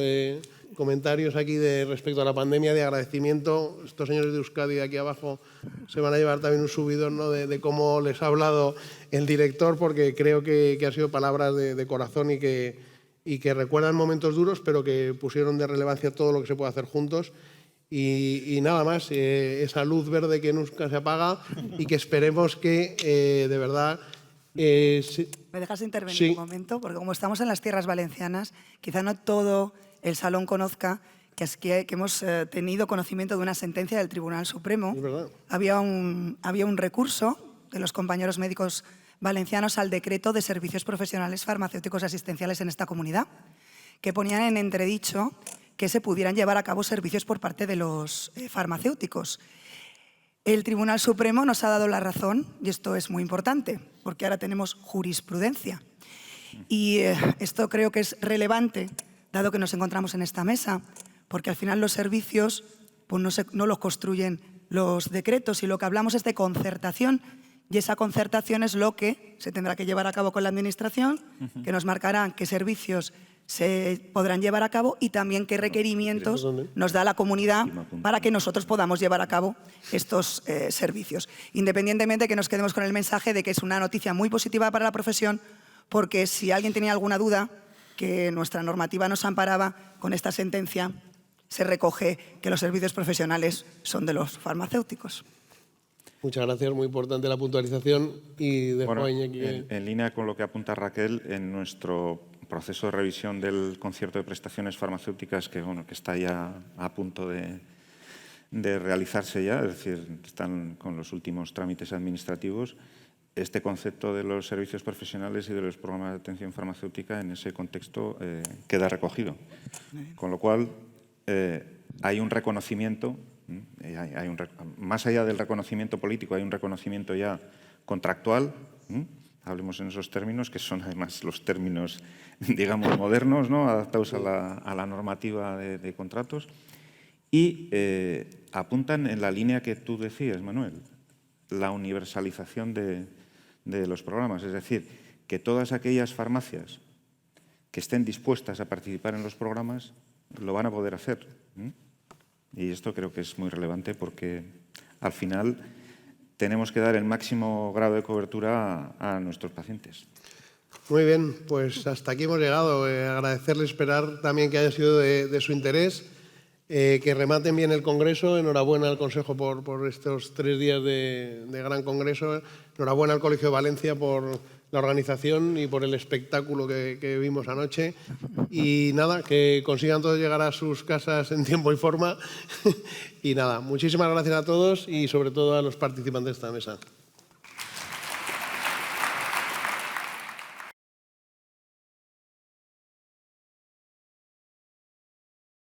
comentarios aquí respecto a la pandemia, de agradecimiento. Estos señores de Euskadi de aquí abajo se van a llevar también un subidón, ¿no?, de cómo les ha hablado el director, porque creo que ha sido palabras de corazón y que recuerdan momentos duros, pero que pusieron de relevancia todo lo que se puede hacer juntos. Y nada más, esa luz verde que nunca se apaga y que esperemos que de verdad... ¿Me dejas intervenir Sí. un momento? Porque como estamos en las tierras valencianas, quizá no todo el salón conozca que hemos tenido conocimiento de una sentencia del Tribunal Supremo. Es verdad. Había un recurso de los compañeros médicos valencianos al decreto de servicios profesionales farmacéuticos asistenciales en esta comunidad, que ponían en entredicho que se pudieran llevar a cabo servicios por parte de los farmacéuticos. El Tribunal Supremo nos ha dado la razón, y esto es muy importante, porque ahora tenemos jurisprudencia. Y esto creo que es relevante, dado que nos encontramos en esta mesa, porque al final los servicios pues no los construyen los decretos, y lo que hablamos es de concertación, y esa concertación es lo que se tendrá que llevar a cabo con la Administración, que nos marcarán qué servicios se podrán llevar a cabo y también qué requerimientos nos da la comunidad para que nosotros podamos llevar a cabo estos servicios. Independientemente que nos quedemos con el mensaje de que es una noticia muy positiva para la profesión, porque si alguien tenía alguna duda, que nuestra normativa nos amparaba, con esta sentencia se recoge que los servicios profesionales son de los farmacéuticos. Muchas gracias, muy importante la puntualización. Y dejo Bueno, a Iñaki. en línea con lo que apunta Raquel, en nuestro proceso de revisión del concierto de prestaciones farmacéuticas, que está ya a punto de realizarse ya, es decir, están con los últimos trámites administrativos, este concepto de los servicios profesionales y de los programas de atención farmacéutica en ese contexto queda recogido. Con lo cual, hay un reconocimiento, más allá del reconocimiento político, hay un reconocimiento ya contractual, hablemos en esos términos, que son además los términos, digamos, modernos, ¿no?, adaptados a la normativa de contratos, y apuntan en la línea que tú decías, Manuel, la universalización de los programas, es decir, que todas aquellas farmacias que estén dispuestas a participar en los programas lo van a poder hacer. Y esto creo que es muy relevante, porque al final tenemos que dar el máximo grado de cobertura a nuestros pacientes. Muy bien, pues hasta aquí hemos llegado. Agradecerle, esperar también que haya sido de su interés, que rematen bien el Congreso. Enhorabuena al Consejo por estos 3 días de gran Congreso. Enhorabuena al Colegio de Valencia por la organización y por el espectáculo que vimos anoche. Y nada, que consigan todos llegar a sus casas en tiempo y forma. Y nada, muchísimas gracias a todos y sobre todo a los participantes de esta mesa.